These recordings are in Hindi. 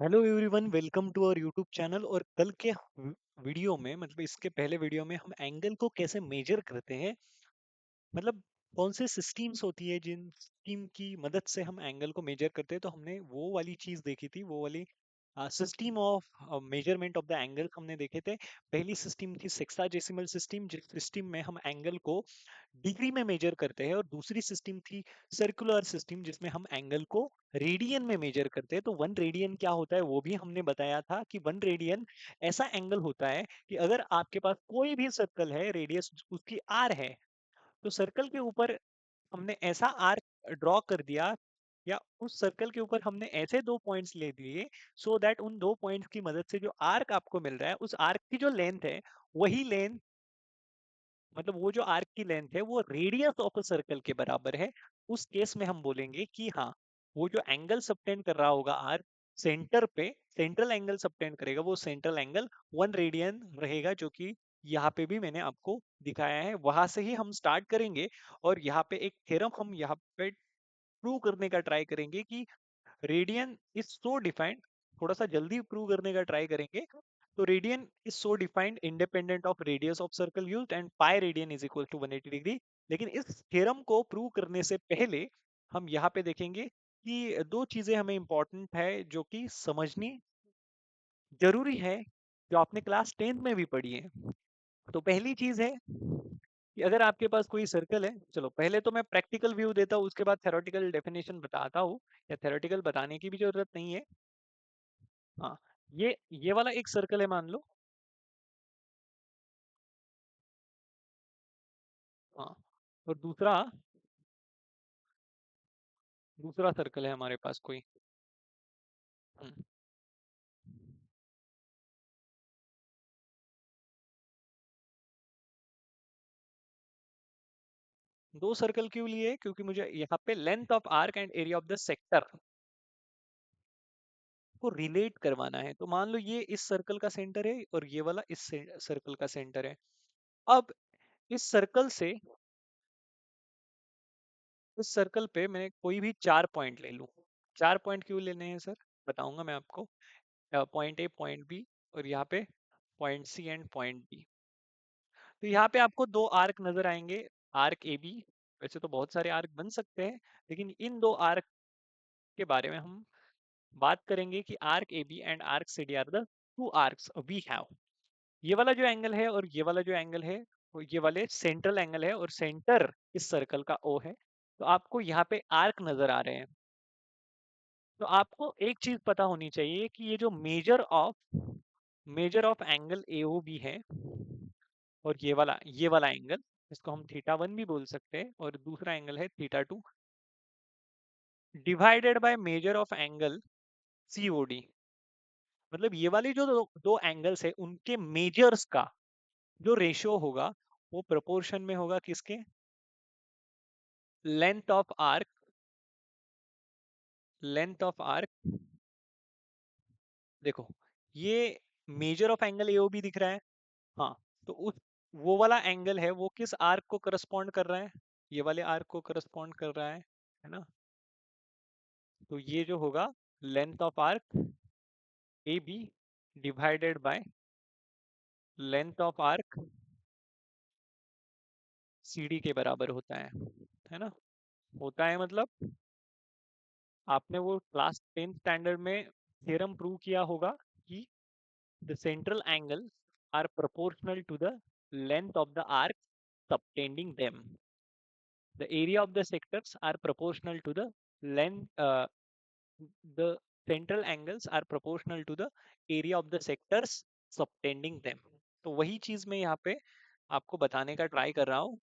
Hello everyone, welcome to our YouTube channel. और कल के वीडियो में, मतलब इसके पहले वीडियो में, हम एंगल को कैसे मेजर करते हैं, मतलब कौन से सिस्टम्स होती है जिन सिस्टम की मदद से हम एंगल को मेजर करते हैं। तो हमने वो वाली चीज देखी थी, वो वाली system of measurement of the angle हमने देखे थे। पहली सिस्टम थी सेक्साडेसिमल सिस्टम, जिस सिस्टम में हम एंगल को डिग्री में मेजर करते हैं, और दूसरी सिस्टम थी सर्कुलर सिस्टम, जिसमें हम एंगल को रेडियन में मेजर करते हैं। तो वन रेडियन क्या होता है वो भी हमने बताया था कि वन रेडियन ऐसा एंगल होता है कि अगर आपके पास कोई भी सर्कल है, रेडियस उसकी आर है, तो सर्कल के ऊपर हमने ऐसा आर्क ड्रॉ कर दिया, या उस सर्कल के ऊपर हमने ऐसे दो पॉइंट्स ले दिए, सो दैट उन दो पॉइंट्स की मदद से जो आर्क आपको मिल रहा है, उस आर्क की जो लेंथ है, वही लेंथ, मतलब वो जो आर्क की लेंथ है वो रेडियस ऑफ अ सर्कल के बराबर है। उस केस में हम बोलेंगे कि हाँ, वो जो एंगल सबटेंड कर रहा होगा आर्क सेंटर पे, सेंट्रल एंगल सबटेंड करेगा, वो सेंट्रल एंगल वन रेडियन रहेगा, जो कि यहाँ पे भी मैंने आपको दिखाया है। वहां से ही हम स्टार्ट करेंगे, और यहाँ पे एक थ्योरम हम यहाँ पे प्रूव करने का ट्राई करेंगे कि रेडियन इज सो डिफाइंड। थोड़ा सा जल्दी प्रूव करने का ट्राई करेंगे। तो radian is so defined independent of radius of circle used, and pi radian is equal to 180 degree. लेकिन इस थ्योरम को प्रूव करने से पहले हम यहाँ पे देखेंगे कि दो चीजें हमें इंपॉर्टेंट है जो कि समझनी जरूरी है, जो आपने क्लास 10th में भी पढ़ी है। तो पहली चीज है कि अगर आपके पास कोई सर्कल है, चलो पहले तो मैं प्रैक्टिकल व्यू देता हूँ, उसके बाद थ्योरेटिकल डेफिनेशन बताता हूँ, या थ्योरेटिकल बताने की भी जरूरत नहीं है। हाँ, ये वाला एक सर्कल है, मान लो। हाँ, और दूसरा दूसरा सर्कल है हमारे पास कोई। हम्म, दो सर्कल क्यों लिए? क्योंकि मुझे यहाँ पे length of arc and area of the sector को रिलेट करवाना है। तो मान लो ये इस सर्कल का सेंटर है, और ये वाला इस सर्कल का सेंटर है। अब इस सर्कल से, इस सर्कल पे मैं कोई भी चार पॉइंट ले लूं। चार पॉइंट क्यों लेने हैं सर, बताऊंगा मैं आपको। पॉइंट ए, पॉइंट बी, और यहाँ पे point C and point D. तो यहाँ पे आपको दो आर्क नजर आएंगे, आर्क ए बी। वैसे तो बहुत सारे आर्क बन सकते हैं, लेकिन इन दो आर्क के बारे में हम बात करेंगे कि arc A B and arc C D are the two arcs we have. ये वाला जो एंगल है और ये वाला जो एंगल है, वो ये वाले सेंट्रल एंगल है, और सेंटर इस सर्कल का ओ है। तो आपको यहाँ पे आर्क नजर आ रहे हैं। तो आपको एक चीज पता होनी चाहिए कि ये जो मेजर ऑफ एंगल AOB है, और ये वाला एंगल, इसको हम थीटा 1 भी बोल सकते हैं, और दूसरा एंगल है theta 2, divided by major of angle COD। मतलब ये वाली जो दो एंगल्स है, उनके मेजर्स का जो रेशियो होगा, वो प्रोपोर्शन में होगा किसके? Length of arc, length of arc. देखो, ये मेजर ऑफ एंगल AOB दिख रहा है। हाँ, तो उस वो वाला एंगल है, वो किस आर्क को करस्पॉन्ड कर रहा है? ये वाले आर्क को करस्पॉन्ड कर रहा है ना? तो ये जो होगा, length of arc AB divided by length of arc CD के बराबर होता है ना? होता है मतलब, आपने वो क्लास 10th स्टैंडर्ड में थ्योरम प्रूव किया होगा कि the central angles are proportional to the length of the arc subtending them. The area of the sectors are proportional to the length. The central angles are proportional to the area of the sectors subtending them. तो वही चीज मैं यहाँ पे आपको बताने का ट्राई कर रहा हूँ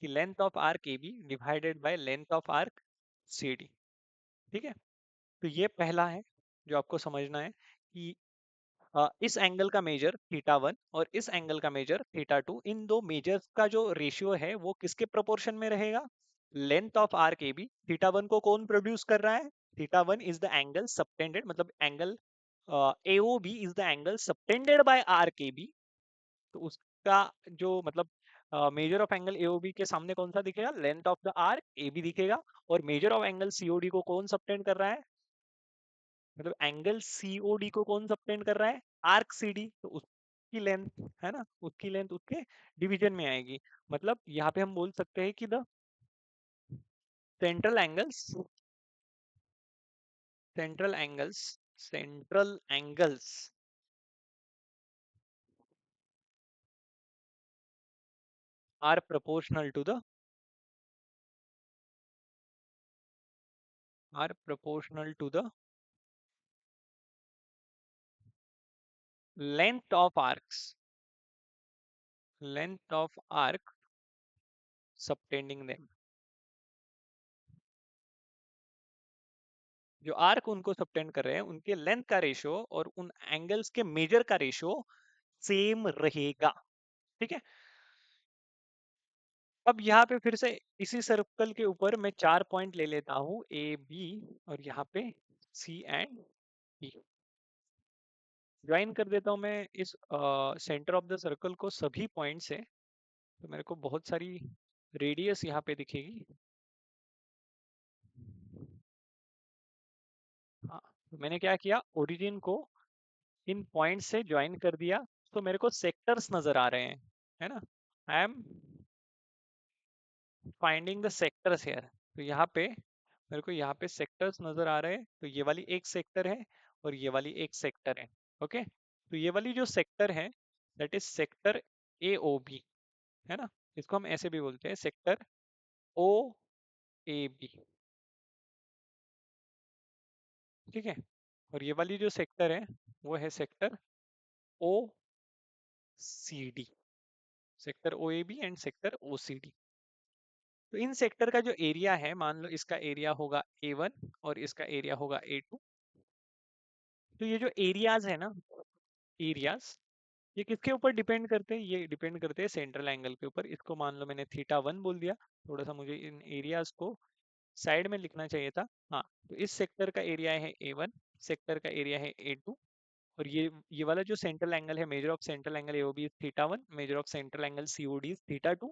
कि length of arc AB divided by length of arc CD। ठीक है, तो ये पहला है जो आपको समझना है कि इस एंगल का मेजर थीटा 1 और इस एंगल का मेजर थीटा 2, इन दो मेजर्स का जो रेशियो है वो किसके प्रोपोर्शन में रहेगा? Length of arc AB। Theta 1 को कौन प्रोड्यूस कर रहा है? Theta 1 is the angle subtended, मतलब angle AOB is the angle subtended by arc AB। तो उसका जो मतलब मेजर ऑफ एंगल AOB के सामने कौन सा दिखेगा? Length of the arc AB दिखेगा। और मेजर ऑफ एंगल COD को कौन सबटेंड कर रहा है? मतलब एंगल सीओडी को कौन सबटेंड कर रहा है? आर्क सीडी, तो उसकी लेंथ है ना, उसकी लेंथ उसके डिवीजन में आएगी। मतलब यहाँ पे हम बोल सकते हैं कि the central angles central angles central angles are proportional to the are proportional to the length of arcs length of arc subtending them। जो आर्क उनको सबटेंड कर रहे हैं उनके लेंथ का रेशियो और उन एंगल्स के मेजर का रेशियो सेम रहेगा। ठीक है। अब यहाँ पे फिर से इसी सर्कल के ऊपर मैं 4 पॉइंट ले लेता हूँ, ए बी और यहाँ पे सी एंड ई। ज्वाइन कर देता हूँ मैं इस सेंटर ऑफ द सर्कल को सभी पॉइंट से, तो मेरे को बहुत सारी रेडियस यहाँ पे दिखेगी। हाँ, तो मैंने क्या किया, ओरिजिन को इन पॉइंट से ज्वाइन कर दिया, तो मेरे को सेक्टर्स नजर आ रहे हैं, है ना। I am finding the sectors here. तो यहाँ पे मेरे को यहाँ पे सेक्टर्स नजर आ रहे हैं, तो ये वाली एक सेक्टर है और ये वाली एक सेक्टर है। ओके, तो ये वाली जो सेक्टर है that is sector A O B, है ना। इसको हम ऐसे भी बोलते हैं, सेक्टर ओ ए बी। ठीक है। और ये वाली जो सेक्टर है वो है sector O C D, sector O A B and sector O C D. तो इन सेक्टर का जो एरिया है, मान लो इसका एरिया होगा A1 और इसका एरिया होगा A2। तो ये जो एरियाज है ना, एरियाज, ये किसके ऊपर डिपेंड करते हैं? ये डिपेंड करते हैं सेंट्रल एंगल के ऊपर। इसको मान लो मैंने थीटा 1 बोल दिया, थोड़ा सा मुझे इन एरियाज को साइड में लिखना चाहिए था। हाँ, तो इस सेक्टर का एरिया है A1, सेक्टर का एरिया है A2, और ये वाला जो सेंट्रल एंगल है, measure of central angle AOB is theta 1, major of central angle COD is theta 2।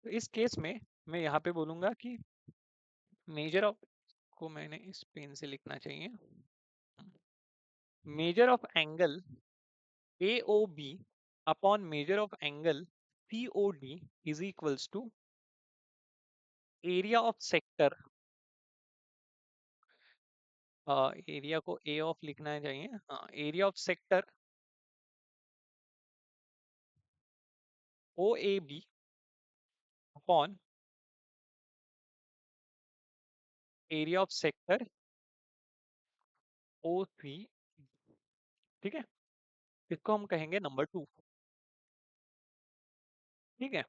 तो इस केस में मैं यहाँ पे बोलूंगा कि मेजर ऑफ को मैंने इस पेन से लिखना चाहिए, measure of angle AOB upon measure of angle COD is equals to area of sector, area को ए ऑफ लिखना चाहिए, हाँ, area of sector OAB upon area of sector OC। ठीक है, इसको हम कहेंगे नंबर 2। ठीक है,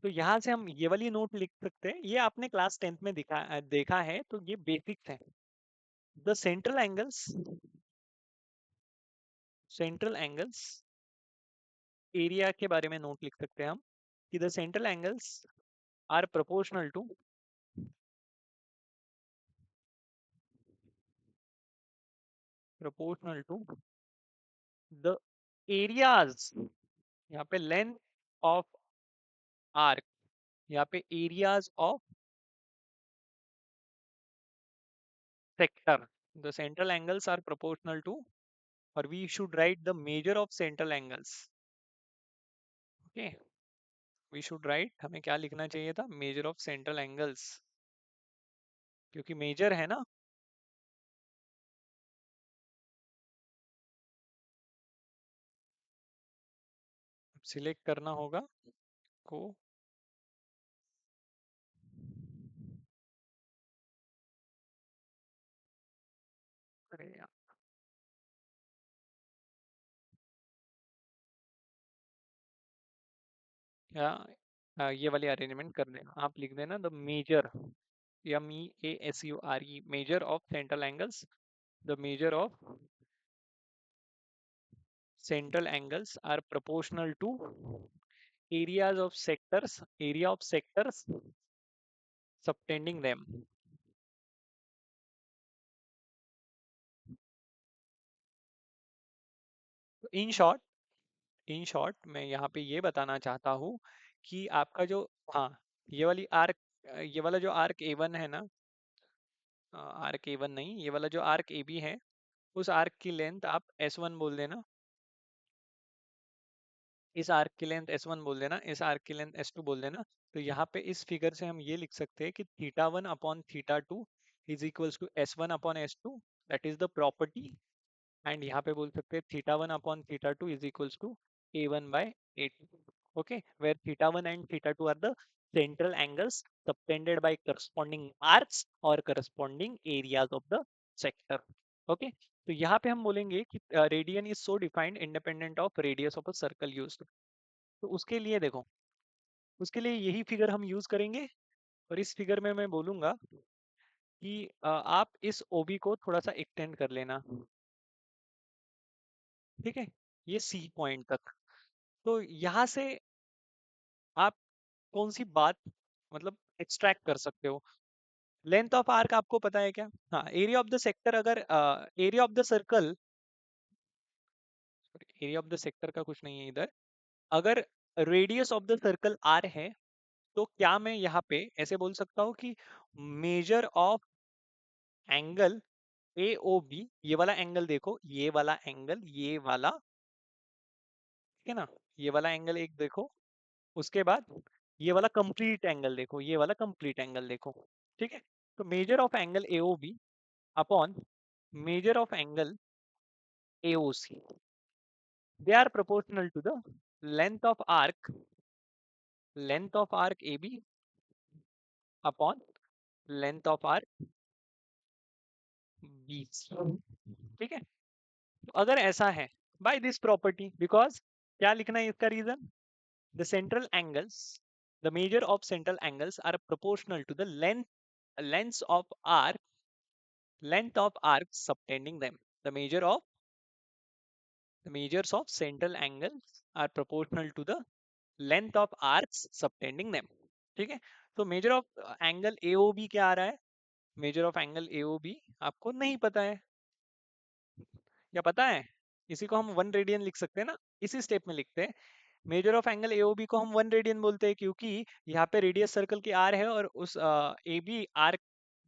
तो यहाँ से हम ये वाली नोट लिख सकते हैं, ये आपने क्लास 10th में देखा है, तो ये बेसिक्स है। द सेंट्रल एंगल्स एरिया के बारे में नोट लिख सकते हैं हम कि the central angles are proportional to the areas, यहाँ पे लेंथ ऑफ आर्क, यहाँ पे areas of sector. The central angles are proportional to, और we should write the measure of central angles. Okay, we should write, हमें क्या लिखना चाहिए था, मेजर ऑफ सेंट्रल एंगल्स, क्योंकि मेजर है ना। सिलेक्ट करना होगा को, अरे यार, या ये वाली अरेंजमेंट कर देना, आप लिख देना the measure, MEASURE, measure of central angles, the measure of central angles are proportional to area of sectors subtending them। In short in short मैं यहाँ पे ये बताना चाहता हूँ कि आपका जो, हाँ, ये वाली आर्क, ये वाला जो आर्क A1 है ना, आर्क ए वन नहीं, ये वाला जो आर्क ए बी है, उस आर्क की लेंथ आप एस वन बोल देना, इस आर्क की लेंथ एस वन बोल देना, इस आर्क की लेंथ एस टू बोल देना। तो यहाँ पे इस फिगर से हम ये लिख सकते हैं कि theta one upon theta two is equals to S one upon S two, that is the property. And यहाँ पे बोल सकते हैं theta one upon theta two is equals to A one by A two, okay, where theta 1 and theta 2 are the central angles subtended by corresponding arcs or corresponding areas of the sector, okay। तो यहाँ पे हम बोलेंगे कि radian is so defined independent of radius of a circle used. तो उसके लिए देखो, उसके लिए यही फिगर हम यूज करेंगे, और इस फिगर में मैं बोलूंगा कि आप इस ओबी को थोड़ा सा एक्सटेंड कर लेना, ठीक है, ये सी पॉइंट तक। तो यहाँ से आप कौन सी बात मतलब एक्सट्रैक्ट कर सकते हो? लेंथ ऑफ आर्क आपको पता है क्या? हाँ, एरिया ऑफ द सेक्टर, अगर area of the circle, area of the sector का कुछ नहीं है इधर, अगर radius of the circle R है, तो क्या मैं यहाँ पे ऐसे बोल सकता हूँ कि measure of angle A O B, ये वाला एंगल देखो, ये वाला एंगल, ये वाला, ठीक है ना, ये वाला एंगल एक देखो, उसके बाद ये वाला कंप्लीट एंगल देखो, ये वाला कंप्लीट एंगल देखो, ठीक है। तो measure of angle A O B upon measure of angle A O C, they are proportional to the length of arc, length of arc AB upon length of arc BC, ठीक है। तो अगर ऐसा है, by this property, because क्या लिखना है इसका reason, the central angles, the measure of central angles are proportional to the lengths of arc, length of arcs subtending them, the measures of central angles are proportional to the length of arcs subtending them, ठीक है। तो मेजर ऑफ एंगल एओबी क्या आ रहा है? मेजर ऑफ एंगल एओबी आपको नहीं पता है, या पता है? इसी को हम वन रेडियन लिख सकते हैं ना, इसी स्टेप में लिखते हैं। मेजर ऑफ एंगल एओबी को हम वन रेडियन बोलते हैं, क्योंकि यहाँ पे रेडियस सर्कल की आर है, और उस ए बी आर्क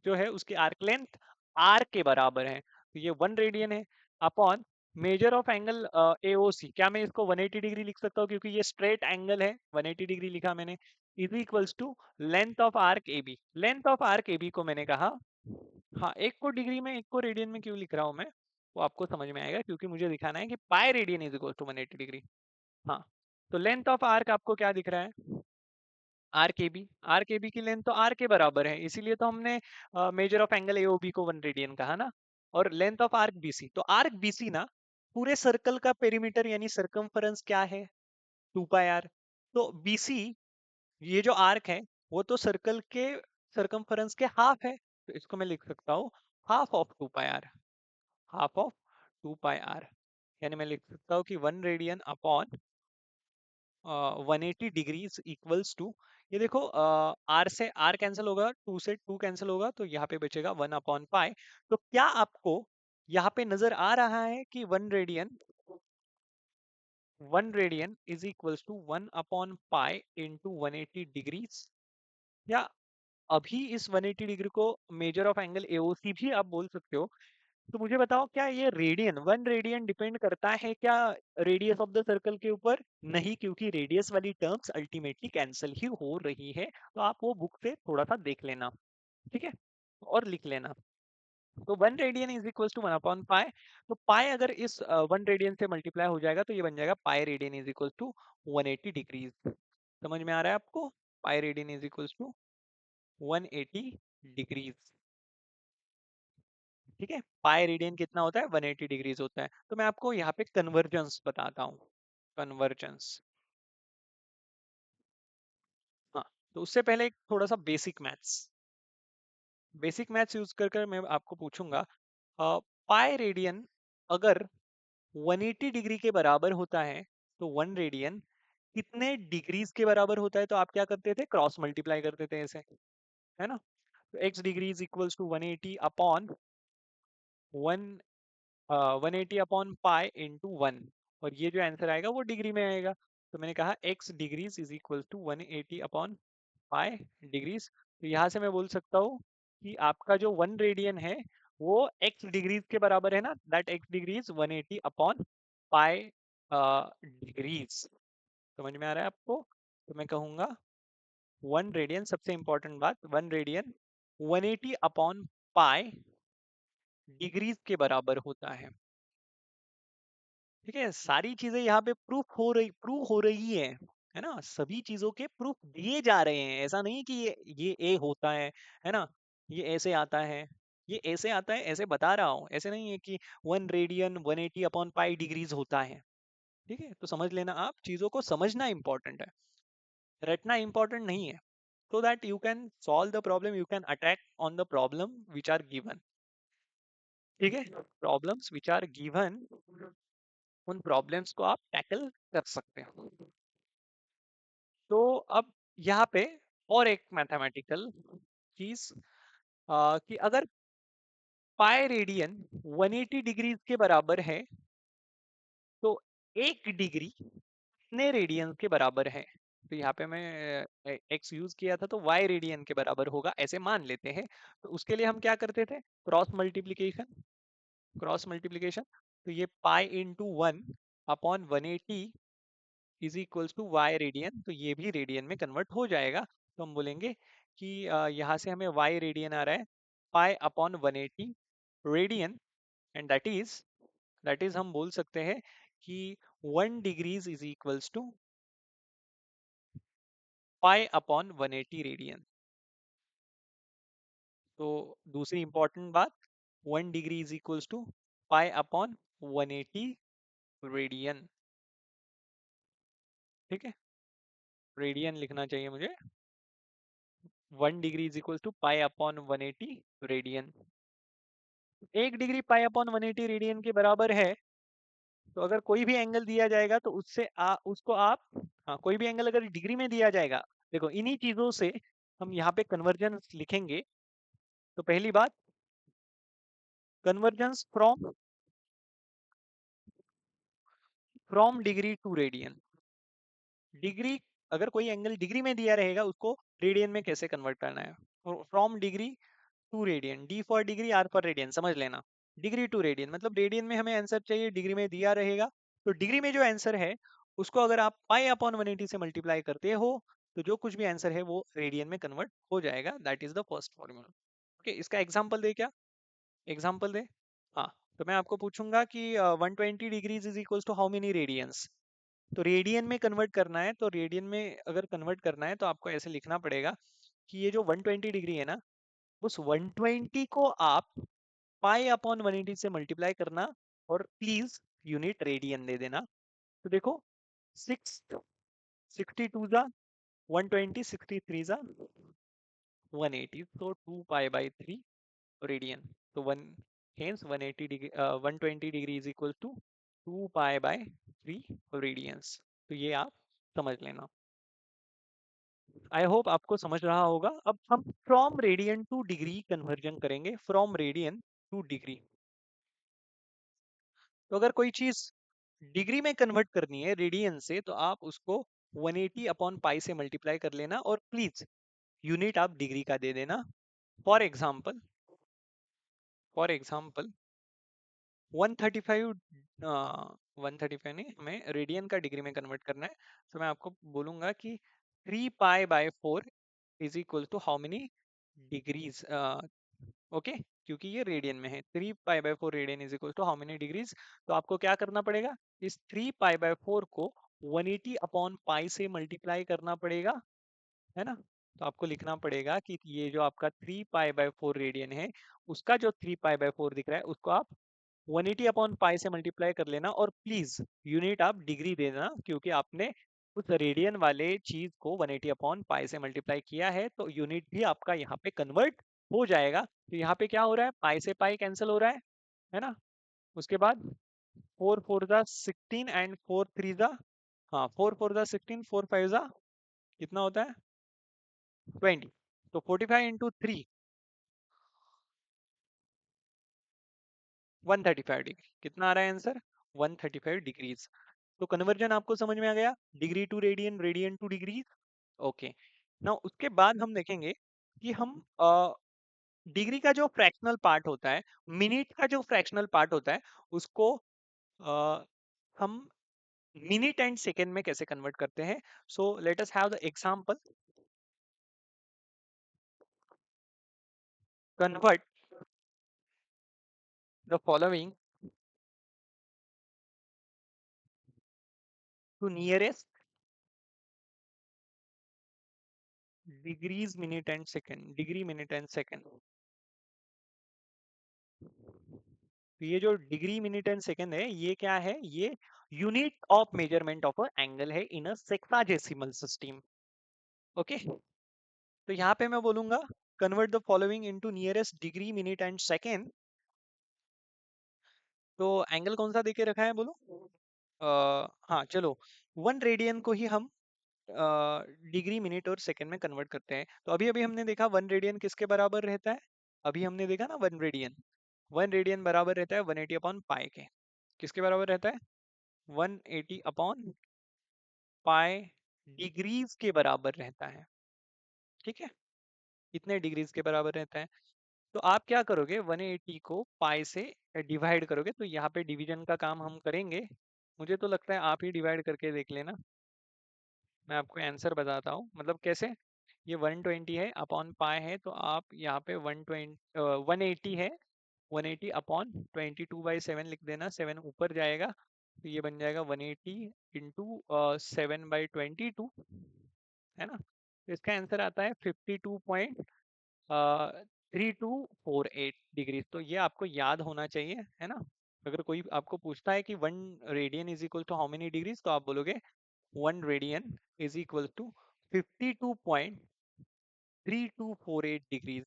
जो है उसकी आर्क लेंथ आर के बराबर है, तो ये वन रेडियन है। Upon measure of angle AOC, क्या मैं इसको 180 डिग्री लिख सकता हूँ, क्योंकि ये स्ट्रेट एंगल है, 180 डिग्री लिखा मैंने, is equals to length of arc A B. Length of arc A B को मैंने कहा, हाँ, एक को डिग्री में एक को रेडियन में क्यों लिख रहा हूँ मैं, वो आपको समझ में आएगा, क्योंकि मुझे दिखाना है कि pi radian is equal to 180 degree. हाँ, तो लेंथ ऑफ आर्क आपको क्या दिख रहा है? आर के बी, आर के बी की लेंथ तो आर के बराबर है, इसीलिए तो हमने मेजर ऑफ एंगल एओबी को वन रेडियन कहा ना। और लेंथ ऑफ आर्क बीसी, तो आर्क बीसी ना पूरे सर्कल का पेरीमीटर यानी सरकमफेरेंस क्या है? 2 पाई आर। तो बीसी, ये जो आर्क है, वो तो सर्कल के सरकमफेरेंस के हाफ है, तो इसको मैं लिख सकता हूँ half of 2 pi R, half of 2 pi R, यानी मैं लिख सकता हूँ कि one radian upon 180 degrees equals to, ये देखो आर से आर कैंसिल होगा, टू से टू कैंसिल होगा, तो यहाँ पे बचेगा 1/पाई। तो क्या आपको यहाँ पे नजर आ रहा है कि one radian is equals to 1/पाई इंटू 180 डिग्रीज, या अभी इस 180 डिग्री को मेजर ऑफ एंगल एओसी भी आप बोल सकते हो। तो मुझे बताओ, क्या ये रेडियन, वन रेडियन डिपेंड करता है क्या रेडियस ऑफ द सर्कल के ऊपर? नहीं, क्योंकि रेडियस वाली टर्म्स अल्टीमेटली कैंसिल ही हो रही है, तो आप वो बुक से थोड़ा सा देख लेना, ठीक है, और लिख लेना। तो one radian is equal to 1/पाई, तो पाई अगर इस वन रेडियन से मल्टीप्लाई हो जाएगा, तो ये बन जाएगा pi radian is equal to 180 degrees. समझ में आ रहा है आपको? Pi radian is equal to 180 degrees, ठीक है। पाई रेडियन कितना होता है? 180 डिग्रीज होता है। तो मैं आपको यहाँ पे कन्वर्जेंस बताता हूँ, कन्वर्जेंस। हाँ, तो उससे पहले एक थोड़ा सा बेसिक मैथ्स यूज कर कर मैं आपको पूछूंगा, पाई रेडियन अगर 180 डिग्री के बराबर होता है, तो वन रेडियन कितने डिग्रीज के बराबर होता है? तो आप क्या करते थे? क्रॉस मल्टीप्लाई करते थे ऐसे, है ना। तो x degrees equals to 180 upon 180/पाई इंटू 1, और ये जो आंसर आएगा वो डिग्री में आएगा। तो मैंने कहा x degrees is equal to 180/पाई डिग्रीज। तो यहाँ से मैं बोल सकता हूँ कि आपका जो 1 रेडियन है वो x डिग्रीज के बराबर है ना, that x degrees 180 upon pi degrees. समझ में आ रहा है आपको? तो मैं कहूंगा 1 रेडियन, सबसे इंपॉर्टेंट बात, 1 रेडियन 180 अपॉन पाई डिग्रीज के बराबर होता ठीक है। सारी चीजें यहाँ पे प्रूफ हो रही है ना, सभी चीजों के प्रूफ दिए जा रहे हैं। ऐसा नहीं कि ये ए होता है ना, ये ऐसे आता है, ये ऐसे आता है, ऐसे बता रहा हूँ। ऐसे नहीं है कि 1 रेडियन 180 अपॉन पाई डिग्रीज होता है। ठीक है, तो समझ लेना, आप चीजों को समझना इंपॉर्टेंट है, रटना इंपॉर्टेंट नहीं है। so that you can solve the problem, you can attack on the problem which are given। ठीक है, प्रॉब्लम्स which are given, उन प्रॉब्लम्स को आप टैकल कर सकते हो। तो अब यहाँ पे और एक मैथमेटिकल चीज, कि अगर पाई रेडियन 180 डिग्रीज के बराबर है तो 1 डिग्री कितने रेडियन के बराबर है? तो यहाँ पे मैं एक्स यूज किया था, तो वाई रेडियन के बराबर होगा ऐसे मान लेते हैं। तो उसके लिए हम क्या करते थे? Cross multiplication. तो ये pi into 1/180 is equals to Y radian, तो ये भी रेडियन में कन्वर्ट हो जाएगा। तो हम बोलेंगे कि यहाँ से हमें वाई रेडियन आ रहा है pi upon 180 radian, and that is हम बोल सकते हैं कि 1 degrees is equals to pi upon 180 radian. तो दूसरी इंपॉर्टेंट बात, 1 degree is equals to pi upon 180 radian. ठीक है, रेडियन लिखना चाहिए मुझे। 1 degree is equals to pi upon 180 radian. 1 degree pi upon 180 radian के बराबर है। तो अगर कोई भी एंगल दिया जाएगा तो उससे उसको आप, हाँ, कोई भी एंगल अगर डिग्री में दिया जाएगा, देखो इन्हीं चीजों से हम यहाँ पे कन्वर्जेंस लिखेंगे। तो पहली बात, convergence from degree to radian. Degree, अगर कोई एंगल डिग्री में दिया रहेगा उसको रेडियन में कैसे कन्वर्ट करना है? From degree to radian, D for degree, R for radian, समझ लेना। डिग्री टू रेडियन मतलब रेडियन में हमें आंसर चाहिए, डिग्री में दिया रहेगा। तो डिग्री में जो आंसर है उसको अगर आप पाई अपॉन 180 से मल्टीप्लाई करते हो तो जो कुछ भी आंसर है वो रेडियन में कन्वर्ट हो जाएगा। That is the first formula. Okay, इसका एग्जांपल दे क्या? एग्जांपल दे। हाँ, तो मैं आपको पूछूंगा कि 120 degrees is equals to how many radians. तो रेडियन में कन्वर्ट करना है, तो रेडियन में अगर कन्वर्ट करना है तो आपको ऐसे लिखना पड़ेगा कि ये जो 120 डिग्री है ना, उस 120 को आप पाई अपॉन 180 से मल्टीप्लाई करना, और प्लीज यूनिट रेडियन दे देना। तो देखो, 6 62 120, 63 180, तो 2 पाई/3 रेडियन। तो one hence 180 degree 120 degree is equal to 2 पाई/3 रेडियंस। तो ये आप समझ लेना। आई होप आपको समझ रहा होगा। अब हम from radian to degree conversion करेंगे, फ्रॉम रेडियन टू डिग्री। तो अगर कोई चीज डिग्री में कन्वर्ट करनी है रेडियन से, तो आप उसको 180 अपॉन पाई से मल्टीप्लाई कर लेना, और प्लीज यूनिट आप डिग्री का दे देना। फॉर एग्जाम्पल 135, 135 नहीं, हमें रेडियन का डिग्री में कन्वर्ट करना है। तो मैं आपको बोलूंगा कि 3 पाई/4 is equal to how many degrees. Okay, क्योंकि ये रेडियन में है, 3 पाई/4 radian is equal to how many degrees. तो आपको क्या करना पड़ेगा? इस 3 पाई/4 को 180 अपॉन पाई से मल्टीप्लाई करना पड़ेगा, है ना। तो आपको लिखना पड़ेगा कि ये जो आपका 3 पाई/4 रेडियन है, उसका जो 3 पाई/4 दिख रहा है उसको आप 180 अपॉन पाई से मल्टीप्लाई कर लेना, और प्लीज यूनिट आप डिग्री दे देना, क्योंकि आपने उस रेडियन वाले चीज को 180 अपॉन पाई से मल्टीप्लाई किया है, तो यूनिट भी आपका यहाँ पे कन्वर्ट हो जाएगा। तो यहाँ पे क्या हो रहा है? पाई से पाई कैंसिल हो रहा है ना। उसके बाद 4 4 16 एंड 4 3 हाँ, 4 4 16, 4 5 कितना होता है? 20। तो 45 इंटू 3, 135 डिग्री। कितना आ रहा है आंसर? 135 डिग्रीज। तो कन्वर्जन आपको समझ में आ गया, degree to radian, radian to degree. Okay, now उसके बाद हम देखेंगे कि हम डिग्री का जो फ्रैक्शनल पार्ट होता है, मिनट का जो फ्रैक्शनल पार्ट होता है, उसको हम मिनट एंड सेकेंड में कैसे कन्वर्ट करते हैं. So let us have the example. Convert the following to nearest degrees minute and second. Degree minute and second. तो ये जो डिग्री मिनट एंड सेकेंड है, ये क्या है? ये unit of measurement of a angle है इन अ सेक्साडेसिमल सिस्टम. ओके. तो यहाँ पे मैं बोलूंगा convert the following into nearest degree minute and second. तो एंगल कौन सा देके रखा है बोलो? हाँ चलो, 1 रेडियन को ही हम डिग्री मिनट और सेकंड में कन्वर्ट करते हैं. तो अभी अभी हमने देखा 1 रेडियन किसके बराबर रहता है? अभी हमने देखा ना 1 रेडियन. 1 रेडियन बराबर रहता है 180 अपॉन पाई के. किसके बराबर रहता है? 180 अपॉन पाई डिग्रीज के बराबर रहता है. ठीक है, इतने डिग्रीज के बराबर रहता है. तो आप क्या करोगे, 180 को पाई से डिवाइड करोगे. तो यहाँ पे डिवीजन का काम हम करेंगे. मुझे तो लगता है आप ही डिवाइड करके देख लेना, मैं आपको आंसर बताता हूँ. मतलब कैसे, ये 120 है अपॉन पाई है, तो आप यहाँ पे 180 है, 180 अपॉन 22/7 लिख देना. 7 ऊपर जाएगा तो ये बन जाएगा 180 इंटू 7/22, है ना. तो इसका आंसर आता है 52.3248 डिग्री. तो ये आपको याद होना चाहिए, है ना. अगर कोई आपको पूछता है कि 1 radian is equal to how many degrees, तो आप बोलोगे 1 radian is equal to 52.3248 degrees.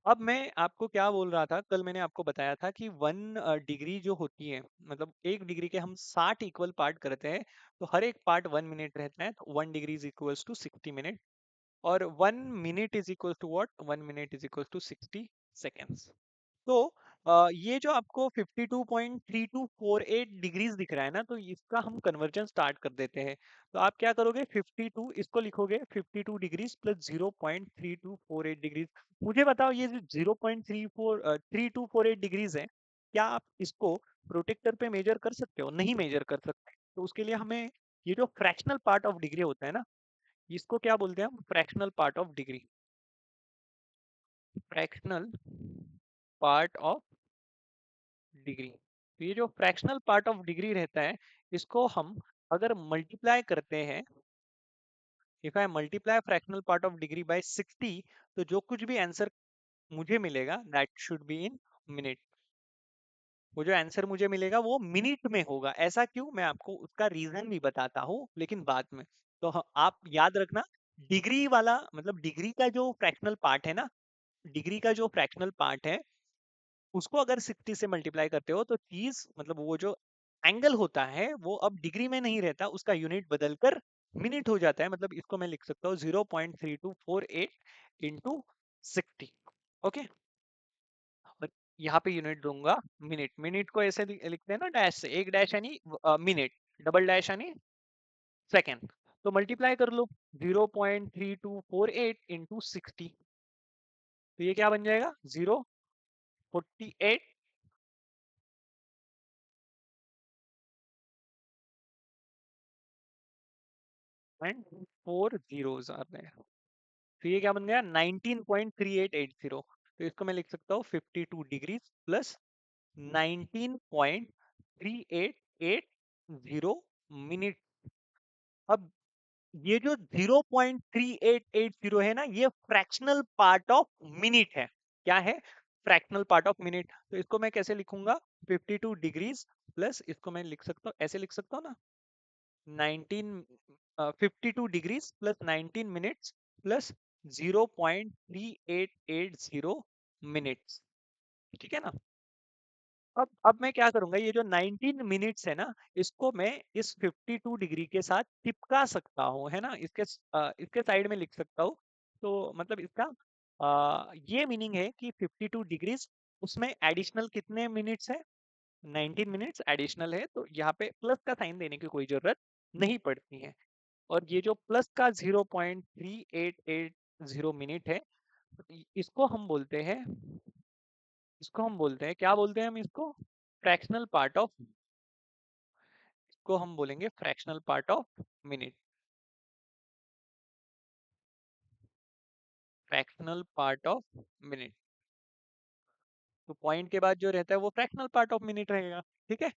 अब मैं आपको क्या बोल रहा था, कल मैंने आपको बताया था कि 1 डिग्री जो होती है, मतलब 1 डिग्री के हम 60 इक्वल पार्ट करते हैं. तो हर एक पार्ट 1 मिनट रहता है. तो 1 degree is equals to 60 minute. और 1 minute is equal to what, 1 minute is equal to 60 seconds. तो ये जो आपको 52.3248 डिग्रीज दिख रहा है ना, तो इसका हम कन्वर्जन स्टार्ट कर देते हैं. तो आप क्या करोगे, 52 इसको लिखोगे 52 डिग्रीज प्लस 0.3248 डिग्रीज. मुझे बताओ, ये जो 0.3248 डिग्रीज है, क्या आप इसको प्रोटेक्टर पे मेजर कर सकते हो? नहीं मेजर कर सकते. तो उसके लिए हमें ये जो फ्रैक्शनल पार्ट ऑफ डिग्री होता है ना, इसको क्या बोलते हैं हम? Fractional part of degree. Fractional part of degree. तो ये जो फ्रैक्शनल पार्ट ऑफ डिग्री रहता है, इसको हम अगर मल्टीप्लाई करते हैं, if I multiply fractional part of degree by 60, तो जो कुछ भी आंसर मुझे मिलेगा that should be in minute. वो जो आंसर मुझे मिलेगा वो मिनट में होगा. ऐसा क्यों, मैं आपको उसका रीजन भी बताता हूँ, लेकिन बाद में. तो आप याद रखना, डिग्री वाला मतलब डिग्री का जो फ्रैक्शनल पार्ट है ना, डिग्री का जो फ्रैक्शनल पार्ट है, उसको अगर 60 से मल्टीप्लाई करते हो, तो चीज मतलब वो जो एंगल होता है वो अब डिग्री में नहीं रहता, उसका यूनिट बदलकर मिनट हो जाता है. मतलब इसको मैं लिख सकता हूँ 0.3248 इंटू 60. ओके. और यहाँ पे यूनिट दूंगा मिनट. मिनट को ऐसे लिखते हैं ना, डैश से. एक डैश यानी मिनट, डबल डैश यानी सेकेंड. तो मल्टीप्लाई कर लो 0.3248 इंटू 60. तो ये क्या बन जाएगा, 0.48 एंड 4 जीरोस आते हैं. तो ये क्या बन गया, 19.3880. तो इसको मैं लिख सकता हूँ 52 डिग्रीज प्लस 19.3880 मिनट. ये जो 0.3880 है ना, ये फ्रैक्शनल पार्ट ऑफ मिनट है. क्या है? Fractional part of minute. तो इसको मैं कैसे लिखूंगा, 52 डिग्रीज प्लस, इसको मैं लिख सकता हूँ ऐसे, लिख सकता हूँ ना, 19 52 degrees plus 19 minutes plus 0.3880 minutes. ठीक है ना. अब मैं क्या करूंगा, ये जो 19 मिनट्स है ना, इसको मैं इस 52 डिग्री के साथ चिपका सकता हूँ, है ना. इसके साइड में लिख सकता हूँ. तो मतलब इसका ये मीनिंग है कि 52 डिग्रीज, उसमें एडिशनल कितने मिनट्स है, 19 मिनट्स एडिशनल है. तो यहाँ पे प्लस का साइन देने की कोई जरूरत नहीं पड़ती है. और ये जो प्लस का 0.3880 मिनट है, इसको हम बोलते हैं, क्या बोलते हैं हम इसको? फ्रैक्शनल पार्ट ऑफ, इसको हम बोलेंगे fractional part of minute. Fractional part of minute, तो पॉइंट के बाद जो रहता है वो फ्रैक्शनल पार्ट ऑफ मिनट रहेगा। ठीक है,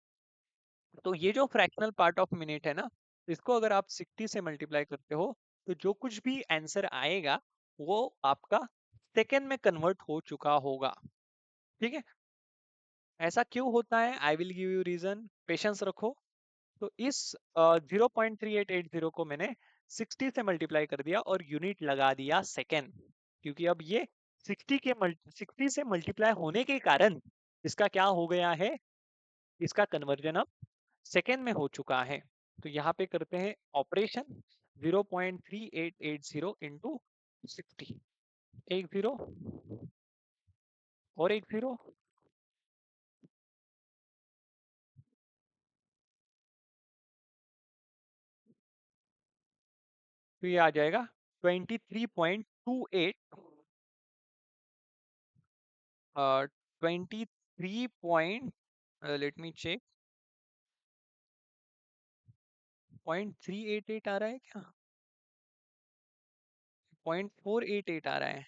तो ये जो फ्रैक्शनल पार्ट ऑफ मिनट है ना, इसको अगर आप 60 से मल्टीप्लाई करते हो तो जो कुछ भी आंसर आएगा वो आपका सेकेंड में कन्वर्ट हो चुका होगा। ठीक है, ऐसा क्यों होता है? I will give you reason, patience रखो। तो इस 0.3880 को मैंने 60 से मल्टीप्लाई कर दिया और यूनिट लगा दिया सेकेंड, क्योंकि अब ये 60 से मल्टीप्लाई होने के कारण इसका क्या हो गया है, इसका कन्वर्जन अब सेकेंड में हो चुका है। तो यहाँ पे करते हैं ऑपरेशन 0.3880 इंटू 60, एक जीरो और एक जीरो, तो ये आ जाएगा 23.28, 23 पॉइंट, लेट मी चेक, 0.388 आ रहा है क्या? 0.488 आ रहा है,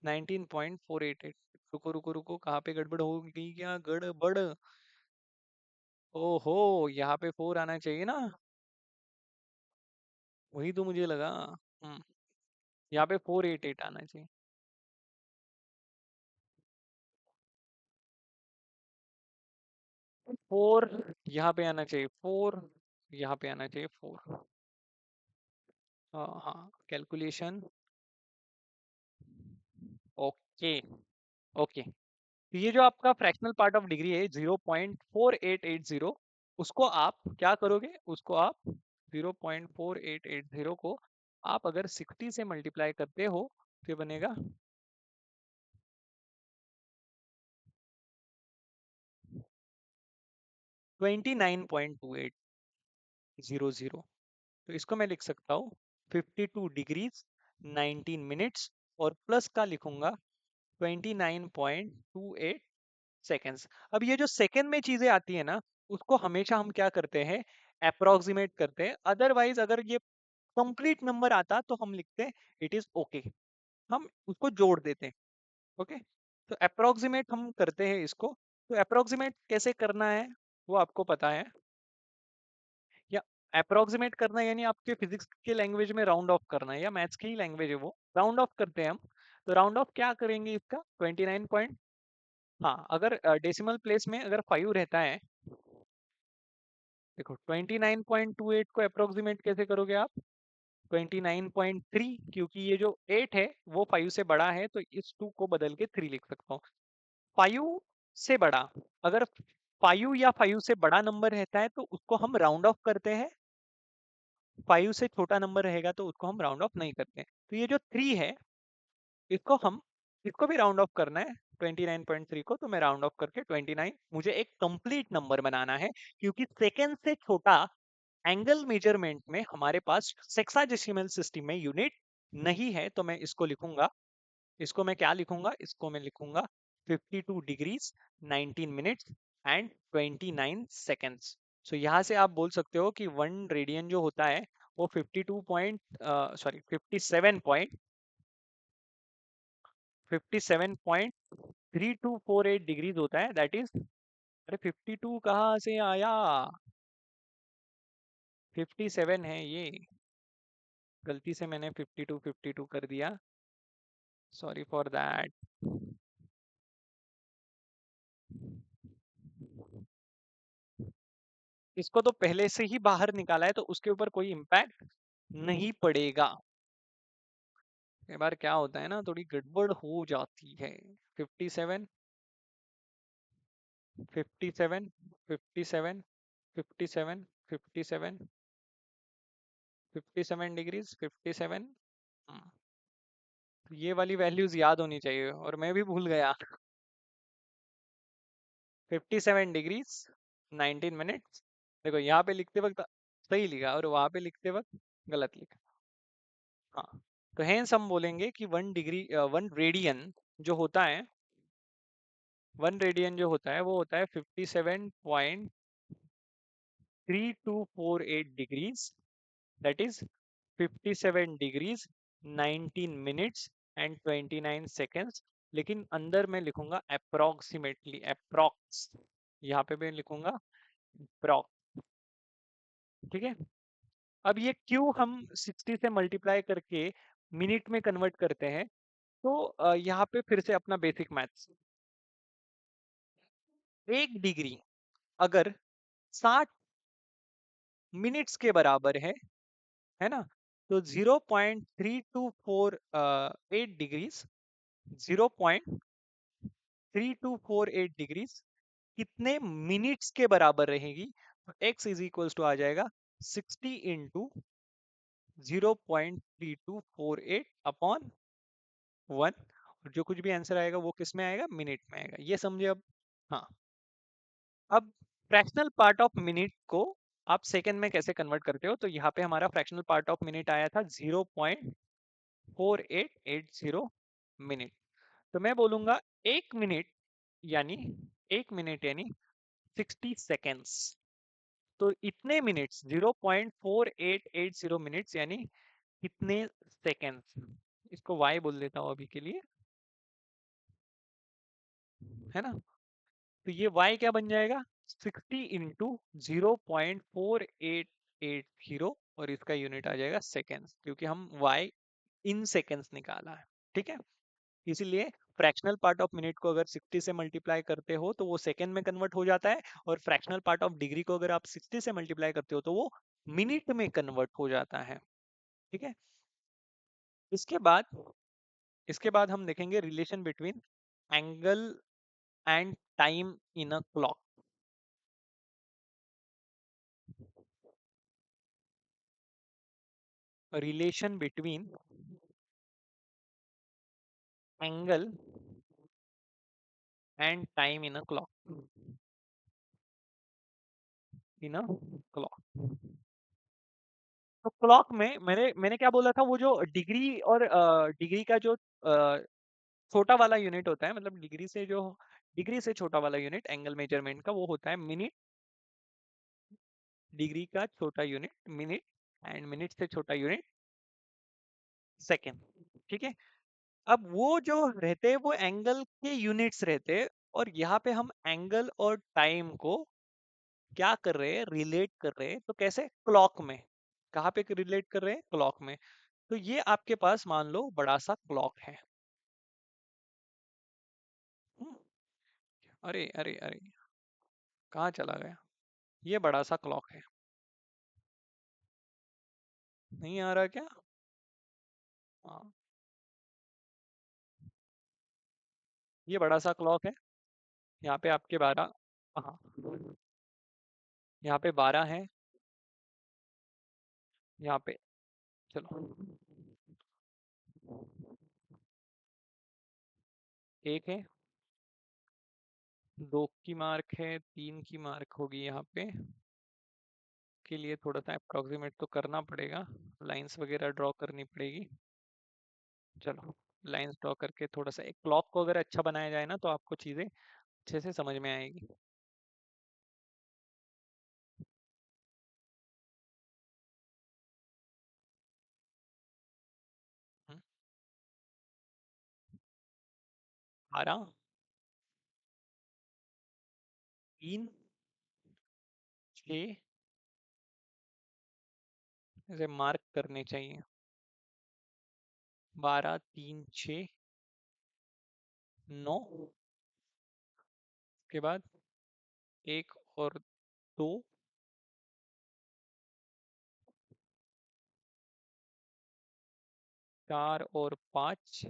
19.488। रुको रुको रुको, कहाँ पे गड़बड़ हो गई? क्या गड़बड़? ओहो, यहाँ पे 4 आना चाहिए ना, वही तो मुझे लगा। हम्म, यहाँ पे 488 आना चाहिए। 4 यहाँ पे आना चाहिए, 4 यहाँ पे आना चाहिए, 4। हाँ, कैलकुलेशन, ओके ओके। तो ये जो आपका फ्रैक्शनल पार्ट ऑफ डिग्री है 0.4880, उसको आप क्या करोगे? उसको आप 0.4880 को आप अगर 60 से मल्टीप्लाई करते हो तो ये बनेगा 29.2800। तो इसको मैं लिख सकता हूँ 52 डिग्रीज 19 मिनट्स, और प्लस का लिखूंगा 29.28 सेकेंड्स। अब ये जो सेकेंड में चीजें आती है ना, उसको हमेशा हम क्या करते हैं? अप्रोक्सीमेट करते हैं। अदरवाइज अगर ये कंप्लीट नंबर आता तो हम लिखते हैं इट इज ओके, हम उसको जोड़ देते हैं। ओके, तो अप्रोक्सीमेट हम करते हैं इसको। तो अप्रोक्सीमेट कैसे करना है वो आपको पता है? या अप्रोक्सीमेट करना यानी आपके फिजिक्स के लैंग्वेज में राउंड ऑफ करना है, या मैथ्स की लैंग्वेज है वो राउंड ऑफ करते हैं हम। तो राउंड ऑफ क्या करेंगे इसका? 29 पॉइंट, हाँ, अगर डेसिमल प्लेस में अगर 5 रहता है, देखो 29.28 को अप्रोक्सीमेट कैसे करोगे आप? 29.3, क्योंकि ये जो 8 है वो 5 से बड़ा है, तो इस 2 को बदल के 3 लिख सकता हूँ। 5 से बड़ा, अगर 5 या 5 से बड़ा नंबर रहता है तो उसको हम राउंड ऑफ करते हैं, 5 से छोटा नंबर रहेगा तो उसको हम राउंड ऑफ नहीं करते। तो ये जो 3 है, इसको हम, इसको भी राउंड ऑफ करना है 29.3 को, तो मैं राउंड ऑफ करके 29, मुझे एक कंप्लीट नंबर बनाना है, क्योंकि सेकेंड से छोटा एंगल मेजरमेंट में हमारे पास सेक्साडेसिमल सिस्टम में यूनिट नहीं है। तो मैं इसको लिखूंगा, इसको मैं क्या लिखूंगा? इसको मैं लिखूंगा 52 डिग्रीज 19 मिनट्स एंड 29 सेकेंड्स। सो यहाँ से आप बोल सकते हो कि 1 रेडियन जो होता है वो 52 पॉइंट, सॉरी 57.3248 डिग्रीज होता है, दैट इज, अरे 52 कहाँ से आया? 57 है ये, गलती से मैंने 52 कर दिया, सॉरी फॉर दैट। इसको तो पहले से ही बाहर निकाला है तो उसके ऊपर कोई इम्पैक्ट नहीं पड़ेगा। कई बार क्या होता है ना, थोड़ी गड़बड़ हो जाती है। 57, 57, 57, 57, 57, 57 डिग्रीज 57। ये वाली वैल्यूज याद होनी चाहिए और मैं भी भूल गया। 57 डिग्रीज 19 मिनट्स, देखो यहाँ पे लिखते वक्त सही लिखा और वहां पे लिखते वक्त गलत लिखा। हाँ, तो हेंस हम बोलेंगे कि 1 डिग्री 1 रेडियन जो होता है, 1 रेडियन जो होता है वो होता है 57.3248 degrees, that is 57 degrees 19 minutes and 29 seconds. लेकिन अंदर मैं लिखूंगा अप्रोक्सीमेटली, अप्रोक्स, यहाँ पे मैं लिखूंगा अप्रोक्स, ठीक है। अब ये क्यों हम 60 से मल्टीप्लाई करके मिनट में कन्वर्ट करते हैं, तो यहाँ पे फिर से अपना बेसिक मैथ्स, 1 डिग्री अगर 60 मिनट्स के बराबर है ना, तो 0.3248 डिग्रीज, 0.3248 डिग्रीज कितने मिनट्स के बराबर रहेगी, तो x इज इक्वल्स टू आ जाएगा 60 × 0.3248 अपॉन 1, और जो कुछ भी आंसर आएगा वो किस में आएगा, मिनट में आएगा। ये समझे अब? हाँ। अब फ्रैक्शनल पार्ट ऑफ मिनट को आप सेकंड में कैसे कन्वर्ट करते हो, तो यहाँ पे हमारा फ्रैक्शनल पार्ट ऑफ मिनट आया था 0.4880 मिनट। तो मैं बोलूंगा 1 मिनट यानी 1 मिनट यानी 60 सेकेंड्स। तो इतने मिनट्स, 0.4880 मिनट्स यानी कितने सेकेंड्स, इसको y बोल देता हूँ अभी के लिए, है ना। तो ये y क्या बन जाएगा, 60 × 0.4880, और इसका यूनिट आ जाएगा सेकेंड्स, क्योंकि हम y इन सेकेंड्स निकाला है, ठीक है। इसीलिए फ्रैक्शनल पार्ट ऑफ मिनट को अगर 60 से मल्टीप्लाई करते हो तो वो सेकेंड में कन्वर्ट हो जाता है, और फ्रैक्शनल पार्ट ऑफ डिग्री को अगर आप 60 से मल्टीप्लाई करते हो तो वो मिनट में कन्वर्ट हो जाता है, ठीक है। इसके बाद इसके बाद हम देखेंगे relation between angle and time in a clock. Relation between angle and time in a clock, in a clock. तो क्लॉक में मैंने मैंने क्या बोला था, वो जो डिग्री और डिग्री का जो छोटा वाला यूनिट होता है, मतलब डिग्री से छोटा वाला यूनिट एंगल मेजरमेंट का वो होता है मिनट, डिग्री का छोटा यूनिट मिनट, एंड मिनट से छोटा यूनिट सेकेंड, ठीक है। अब वो जो रहते हैं वो एंगल के यूनिट्स रहते हैं, और यहाँ पे हम एंगल और टाइम को क्या कर रहे हैं, रिलेट कर रहे हैं। तो कैसे, क्लॉक में। कहाँ पे रिलेट कर रहे हैं, क्लॉक में। तो ये आपके पास मान लो बड़ा सा क्लॉक है। हम्म, अरे अरे अरे, कहाँ चला गया, ये बड़ा सा क्लॉक है, नहीं आ रहा क्या? हाँ, ये बड़ा सा क्लॉक है। यहाँ पे आपके 12, हाँ, यहाँ पे 12 है, यहाँ पे, चलो, एक है, 2 की मार्क है, 3 की मार्क होगी यहाँ पे। के लिए थोड़ा सा अप्रोक्सीमेट तो करना पड़ेगा, लाइंस वगैरह ड्रॉ करनी पड़ेगी। चलो, लाइंस ड्रॉ करके थोड़ा सा एक क्लॉक को अगर अच्छा बनाया जाए ना, तो आपको चीज़ें अच्छे से समझ में आएगी। 12, 3, 6 ऐसे मार्क करने चाहिए, 12, 3, 6, 9, के बाद 1 और 2, 4 और 5,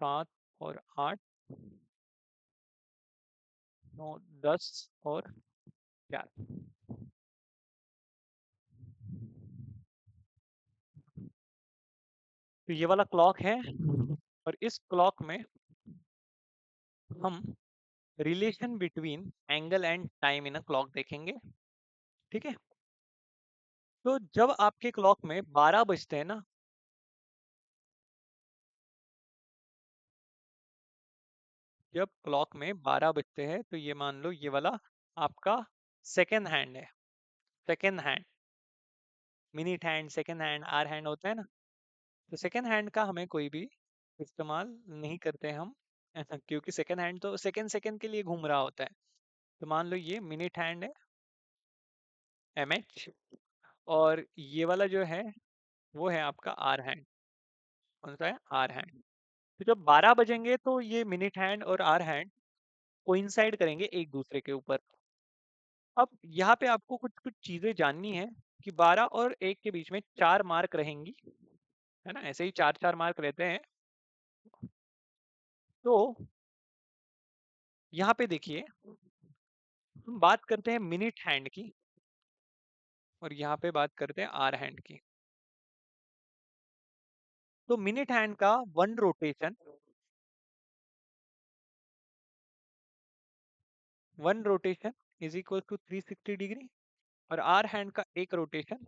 7 और 8, 9, 10 और 11। तो ये वाला क्लॉक है, और इस क्लॉक में हम relation between angle and time in a clock देखेंगे। ठीक है, तो जब आपके क्लॉक में 12 बजते हैं ना, जब क्लॉक में 12 बजते हैं तो ये मान लो ये वाला आपका सेकेंड हैंड है। Second hand, minute hand, second hand, hour hand होता है ना, तो सेकेंड हैंड का हमें कोई भी इस्तेमाल नहीं करते हम क्योंकि सेकेंड हैंड तो सेकेंड सेकेंड के लिए घूम रहा होता है। तो मान लो ये मिनट हैंड है, एमएच, और ये वाला जो है वो है आपका आर हैंड। कौन सा है? Hour hand. तो जब 12 बजेंगे तो ये मिनट हैंड और आर हैंड कोइंसाइड करेंगे एक दूसरे के ऊपर। अब यहाँ पे आपको कुछ कुछ चीजें जाननी है कि 12 और 1 के बीच में 4 मार्क रहेंगी, है ना, ऐसे ही 4 4 मार्क रहते हैं। तो यहाँ पे देखिए, हम बात करते हैं मिनट हैंड की और यहाँ पे बात करते हैं आर हैंड की। तो मिनट हैंड का one rotation is equal to 360 degree, और आर हैंड का एक rotation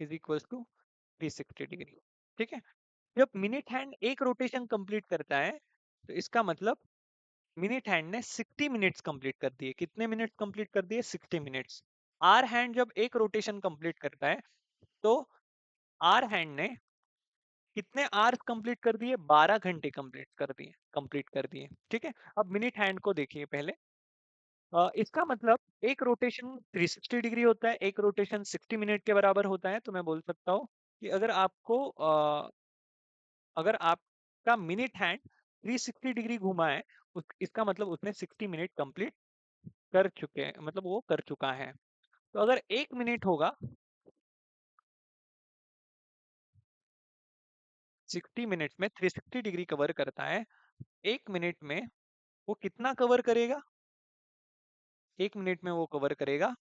is equal to 360 degree. ठीक है, जब मिनट हैंड एक रोटेशन कंप्लीट करता है तो इसका मतलब मिनट हैंड ने 60 मिनट्स कंप्लीट कर दिए। कितने मिनट्स कंप्लीट कर दिए? 60 मिनट्स। आर हैंड जब एक रोटेशन कंप्लीट करता है तो आर हैंड ने कितने आवर्स कंप्लीट कर दिए? 12 घंटे कंप्लीट कर दिए। ठीक है, अब मिनट हैंड को देखिए पहले। इसका मतलब एक रोटेशन 360 डिग्री होता है, एक रोटेशन 60 मिनट के बराबर होता है। तो मैं बोल सकता हूँ कि अगर आपका मिनट हैंड 360 डिग्री घुमा है, इसका मतलब उसने 60 मिनट कंप्लीट कर चुके हैं, मतलब वो कर चुका है। तो अगर 1 मिनट होगा, 60 मिनट्स में 360 डिग्री कवर करता है, 1 मिनट में वो कितना कवर करेगा? 1 मिनट में वो कवर करेगा,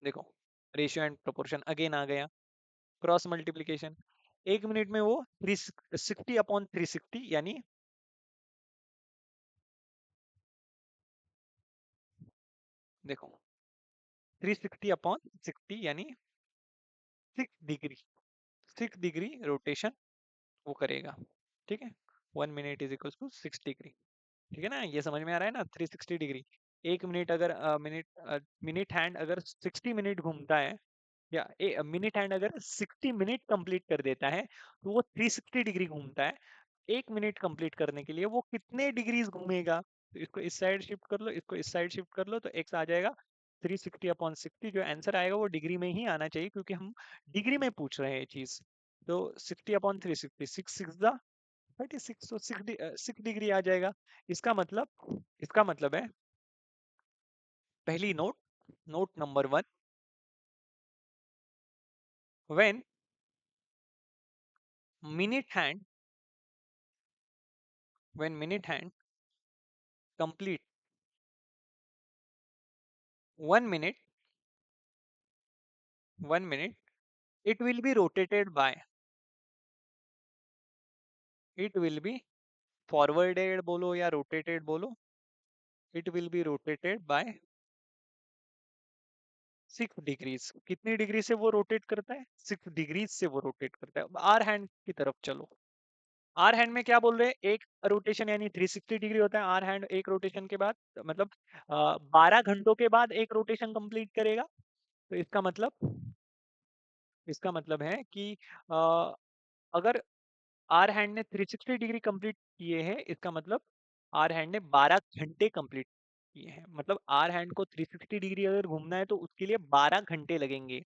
देखो, रेशियो एंड प्रोपोर्शन अगेन आ गया, क्रॉस मल्टीप्लीकेशन। 1 मिनट में वो 360 अपॉन 360 यानी, देखो, 360 अपॉन 60 यानी 6 डिग्री, 6 डिग्री रोटेशन वो करेगा। ठीक है, 1 minute is equal to 6 degree. ठीक है ना, ये समझ में आ रहा है ना? 360 डिग्री। 1 मिनट अगर मिनट हैंड अगर 60 मिनट घूमता है, या मिनट हैंड अगर 60 मिनट कंप्लीट कर देता है तो वो 360 डिग्री घूमता है। 1 मिनट कंप्लीट करने के लिए वो कितने डिग्रीज घूमेगा? तो इसको इस साइड शिफ्ट कर लो, इसको इस साइड शिफ्ट कर लो, तो एक्स आ जाएगा 360 अपॉन 60। जो आंसर आएगा वो डिग्री में ही आना चाहिए क्योंकि हम डिग्री में पूछ रहे हैं ये चीज। तो 60 अपॉन 360, 6 6 तो 6 डिग्री आ जाएगा। इसका मतलब है, पहली note, note number 1, when minute hand when minute hand complete 1 minute, 1 minute, it will be rotated by, it will be forwarded बोलो या rotated बोलो, it will be rotated by 6 degrees. कितनी डिग्री से वो रोटेट करता है? 6 डिग्रीज से वो रोटेट करता है। आर हैंड की तरफ चलो। आर हैंड में क्या बोल रहे हैं? एक रोटेशन यानी 360 डिग्री होता है आर हैंड, एक रोटेशन के बाद, मतलब 12 घंटों के बाद एक रोटेशन कंप्लीट करेगा। तो इसका मतलब है कि अगर आर हैंड ने 360 डिग्री कंप्लीट किए हैं, इसका मतलब आर हैंड ने 12 घंटे कंप्लीट किए हैं। मतलब आर हैंड को 360 डिग्री अगर घूमना है तो उसके लिए 12 घंटे लगेंगे।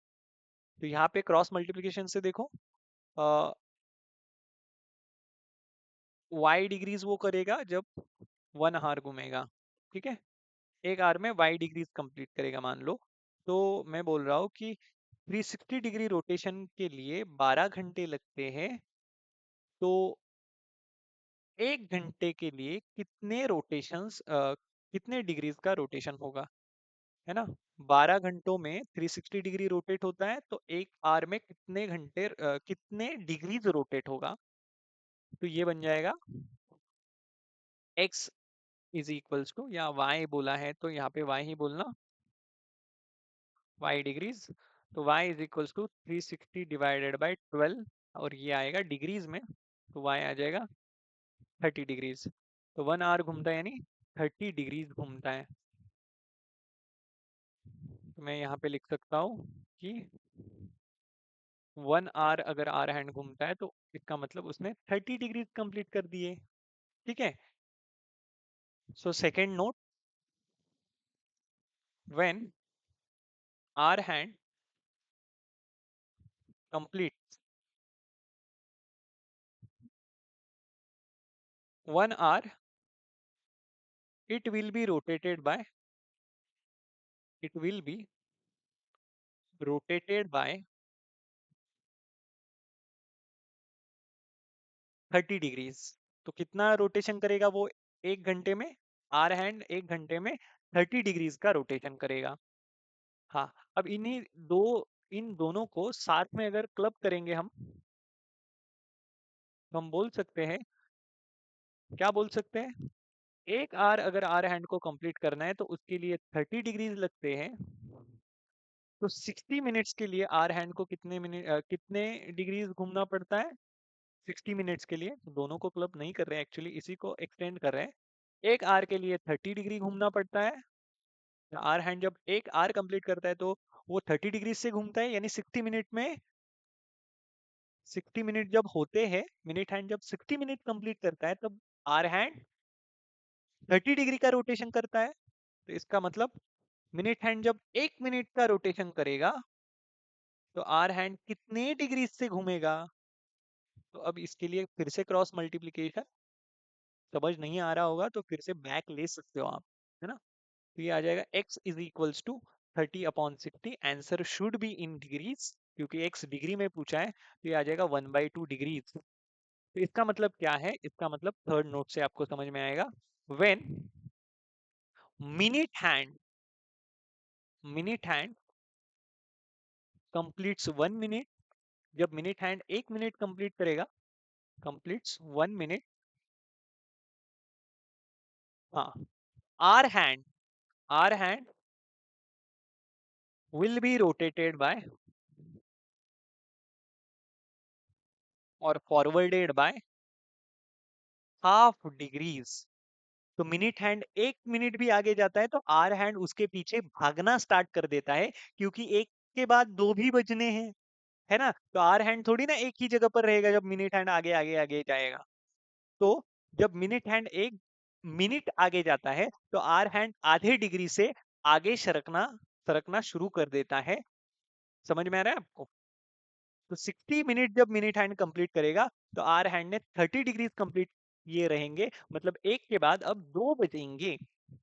तो यहाँ पे क्रॉस मल्टीप्लिकेशन से देखो, वाई डिग्रीज वो करेगा जब 1 आवर घूमेगा। ठीक है, एक आवर में वाई डिग्रीज कंप्लीट करेगा मान लो। तो मैं बोल रहा हूँ कि 360 डिग्री रोटेशन के लिए 12 घंटे लगते हैं। तो 1 घंटे के लिए कितने डिग्रीज का रोटेशन होगा, है ना? 12 घंटों में 360 डिग्री रोटेट होता है, तो एक आवर में कितने डिग्रीज रोटेट होगा? तो ये बन जाएगा x इज इक्वल्स टू, या y बोला है तो यहाँ पे y ही बोलना, y डिग्रीज। तो y is equals to 360 divided by 12, और ये आएगा डिग्रीज में, तो y आ जाएगा 30 डिग्रीज। तो 1 आवर घूमता है यानी 30 डिग्रीज घूमता है। तो मैं यहाँ पे लिख सकता हूँ कि 1 आवर अगर आर हैंड घूमता है तो इसका मतलब उसने 30 डिग्रीज कंप्लीट कर दिए। ठीक है। So second note, when hour hand complete 1 hour, it will be rotated by, it will be rotated by 30 degrees. तो कितना रोटेशन करेगा वो एक घंटे में? आर हैंड एक घंटे में 30 डिग्रीज का रोटेशन करेगा। हाँ, अब इन्हीं दो, इन दोनों को साथ में अगर क्लब करेंगे हम, तो हम बोल सकते हैं, क्या बोल सकते हैं, एक आर अगर आर हैंड को कंप्लीट करना है तो उसके लिए 30 डिग्रीज लगते हैं। तो 60 मिनट्स के लिए आर हैंड को कितने मिनट कितने डिग्रीज घूमना पड़ता है? 60 मिनट्स के लिए। तो दोनों को क्लब नहीं कर रहे हैं एक्चुअली, इसी को एक्सटेंड कर रहे हैं। एक आर के लिए 30 डिग्री घूमना पड़ता है। आर हैंड जब एक आर कंप्लीट करता है तो वो 30 डिग्री से घूमता है, यानी 60 मिनट में, 60 मिनट जब होते हैं, मिनट हैंड जब 60 मिनट कंप्लीट करता है तब आर हैंड 30 डिग्री का रोटेशन करता है। तो इसका मतलब मिनट हैंड जब 1 मिनट का रोटेशन करेगा तो आर हैंड कितने डिग्री से घूमेगा? तो अब इसके लिए फिर से क्रॉस मल्टीप्लीकेशन, समझ नहीं आ रहा होगा तो फिर से बैक ले सकते हो आप, है ना। तो ये आ जाएगा x is equals to 30/60, answer should be in degrees, क्योंकि x डिग्री में पूछा है, तो ये आ जाएगा 1/2 डिग्रीज। तो इसका मतलब क्या है? इसका मतलब थर्ड नोट से आपको समझ में आएगा, when minute hand, minute hand completes 1 minute, जब मिनट हैंड 1 मिनट कंप्लीट करेगा, कंप्लीट्स 1 मिनट, हाँ, hour hand, hour hand will be rotated by or forwarded by half degrees. तो मिनट हैंड 1 मिनट भी आगे जाता है तो आर हैंड उसके पीछे भागना स्टार्ट कर देता है, क्योंकि एक के बाद दो भी बजने हैं, है ना। तो आर हैंड थोड़ी ना एक ही जगह पर रहेगा जब मिनट हैंड आगे आगे आगे जाएगा। तो जब मिनट हैंड 1 मिनट आगे जाता है तो आर हैंड आधे डिग्री से आगे सरकना, सरकना शुरू कर देता है। समझ में आ रहा है आपको? तो 60 मिनट जब मिनट हैंड कंप्लीट करेगा तो आर हैंड ने 30 डिग्री कंप्लीट ये रहेंगे, मतलब एक के बाद अब दो बचेंगे।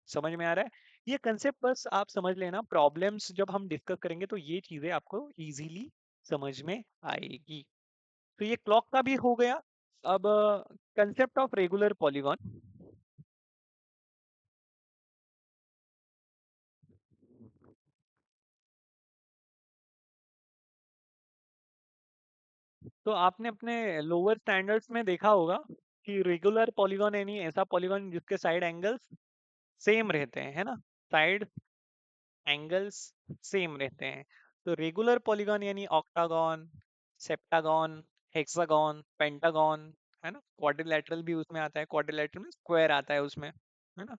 समझ में आ रहा है? ये कंसेप्ट बस आप समझ लेना, प्रॉब्लम्स जब हम डिस्कस करेंगे तो ये चीजें आपको इजीली समझ में आएगी। तो ये क्लॉक का भी हो गया। अब कंसेप्ट ऑफ रेगुलर पॉलीगॉन। तो आपने अपने लोअर स्टैंडर्ड्स में देखा होगा कि रेगुलर पॉलीगॉन यानी ऐसा पॉलीगॉन जिसके साइड एंगल्स सेम रहते हैं, है ना। साइड एंगल्स सेम रहते हैं। तो रेगुलर पॉलीगॉन यानी ऑक्टागॉन, सेप्टागॉन, हेक्सागॉन, पेंटागॉन, है ना। क्वाड्रिलैटरल भी उसमें आता है, क्वाड्रिलैटरल में स्क्वायर आता है उसमें, है ना।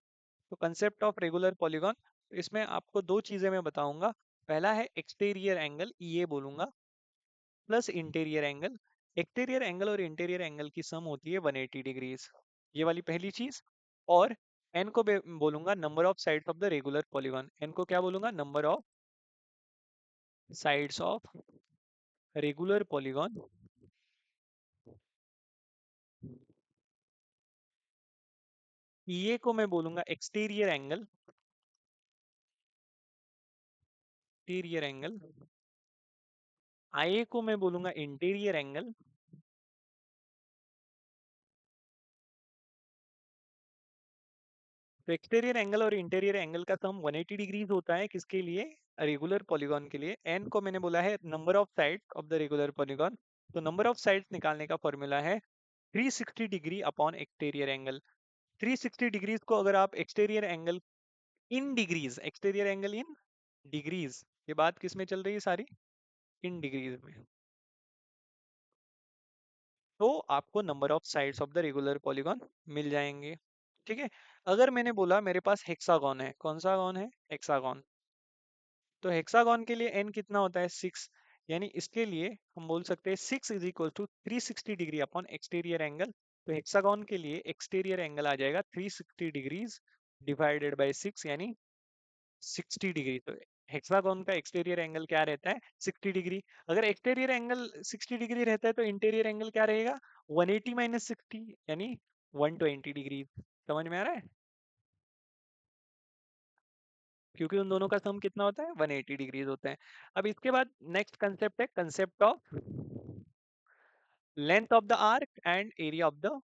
तो कंसेप्ट ऑफ रेगुलर पॉलीगॉन, इसमें आपको दो चीजें मैं बताऊंगा। पहला है एक्सटीरियर एंगल, ये बोलूंगा, plus interior angle. Exterior angle और इंटीरियर एंगल की सम होती है 180 डिग्रीज, ये वाली पहली चीज। और एन को बोलूंगा number of sides of the regular polygon, N को क्या बोलूंगा? Number of sides of regular polygon. E को मैं बोलूंगा exterior angle, exterior angle. I को मैं बोलूंगा इंटीरियर एंगल। तो एक्सटीरियर एंगल और इंटीरियर एंगल का सम 180 डिग्रीज होता है, किसके लिए? रेगुलर पॉलीगॉन के लिए। एन को मैंने बोला है number of sides of the regular polygon. तो नंबर ऑफ साइड्स निकालने का फॉर्मूला है 360 degree upon exterior angle. 360 degrees को अगर आप exterior angle in degrees, exterior angle in degrees, ये बात किस में चल रही है सारी? इन डिग्रीज में। तो आपको number of sides of the regular polygon मिल जाएंगे। ठीक है। अगर मैंने बोला मेरे पास हेक्सागोन है, कौन सा गॉन है? हेक्सागोन। तो हेक्सागोन के लिए एन कितना होता है? 6। यानी इसके लिए हम बोल सकते हैं 6 is equal to 360 degree upon exterior angle. तो हेक्सागोन के लिए एक्सटीरियर एंगल आ जाएगा 360 डिग्रीज डिवाइडेड बाय 6, यानी 60 डिग्री। तो हेक्सागोन का एक्सटीरियर एंगल क्या रहता है? 60 डिग्री। अगर एक्सटीरियर एंगल 60 डिग्री रहता है तो इंटीरियर एंगल क्या रहेगा? 180 माइनस 60, यानी 120 डिग्री। समझ में आ रहा है? क्योंकि उन दोनों का सम कितना होता है? 180 डिग्रीज होता है। अब इसके बाद नेक्स्ट कंसेप्ट है concept of length of the arc and area of the,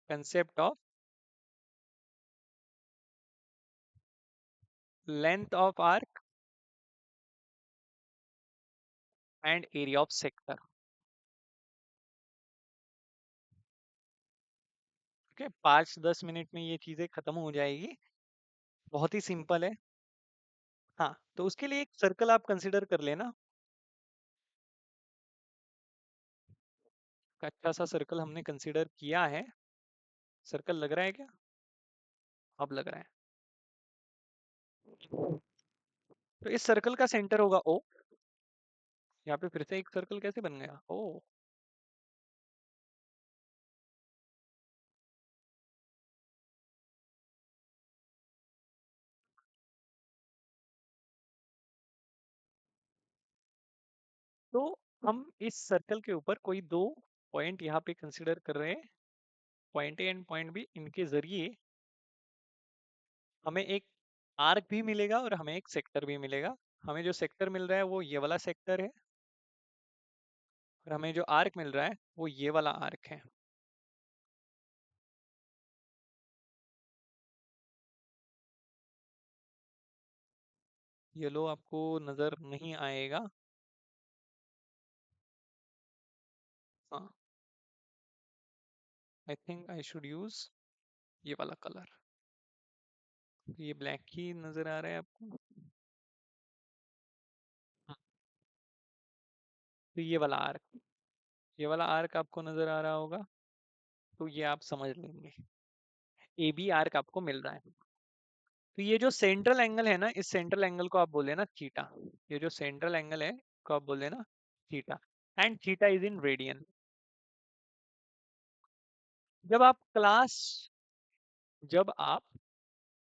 concept of length of arc and area of sector. Okay, 5-10 minute में ये चीजें खत्म हो जाएगी। बहुत ही सिंपल है। हाँ, तो उसके लिए एक सर्कल आप कंसिडर कर लेना। अच्छा सा सर्कल हमने कंसिडर किया है। सर्कल लग रहा है क्या? अब लग रहा है। तो इस सर्कल का सेंटर होगा ओ। यहाँ पे फिर से एक सर्कल कैसे बन गया? ओ, तो हम इस सर्कल के ऊपर कोई दो पॉइंट यहाँ पे कंसिडर कर रहे हैं। Point A and point B, इनके जरिए हमें एक आर्क भी मिलेगा और हमें एक सेक्टर भी मिलेगा। हमें जो सेक्टर मिल रहा है वो ये वाला सेक्टर है, और हमें जो आर्क मिल रहा है वो ये वाला आर्क है। येलो आपको नजर नहीं आएगा। हाँ, I think I should use ये वाला कलर। ये ब्लैक ही नजर आ रहा है आपको? हाँ, तो ये वाला आर्क आपको नजर आ रहा होगा। तो ये आप समझ लेंगे, ए बी आर्क आपको मिल रहा है। तो ये जो सेंट्रल एंगल है ना, इस सेंट्रल एंगल को आप बोले ना थीटा। ये जो सेंट्रल एंगल है को आप बोले ना theta, and theta is in radian. जब आप क्लास जब आप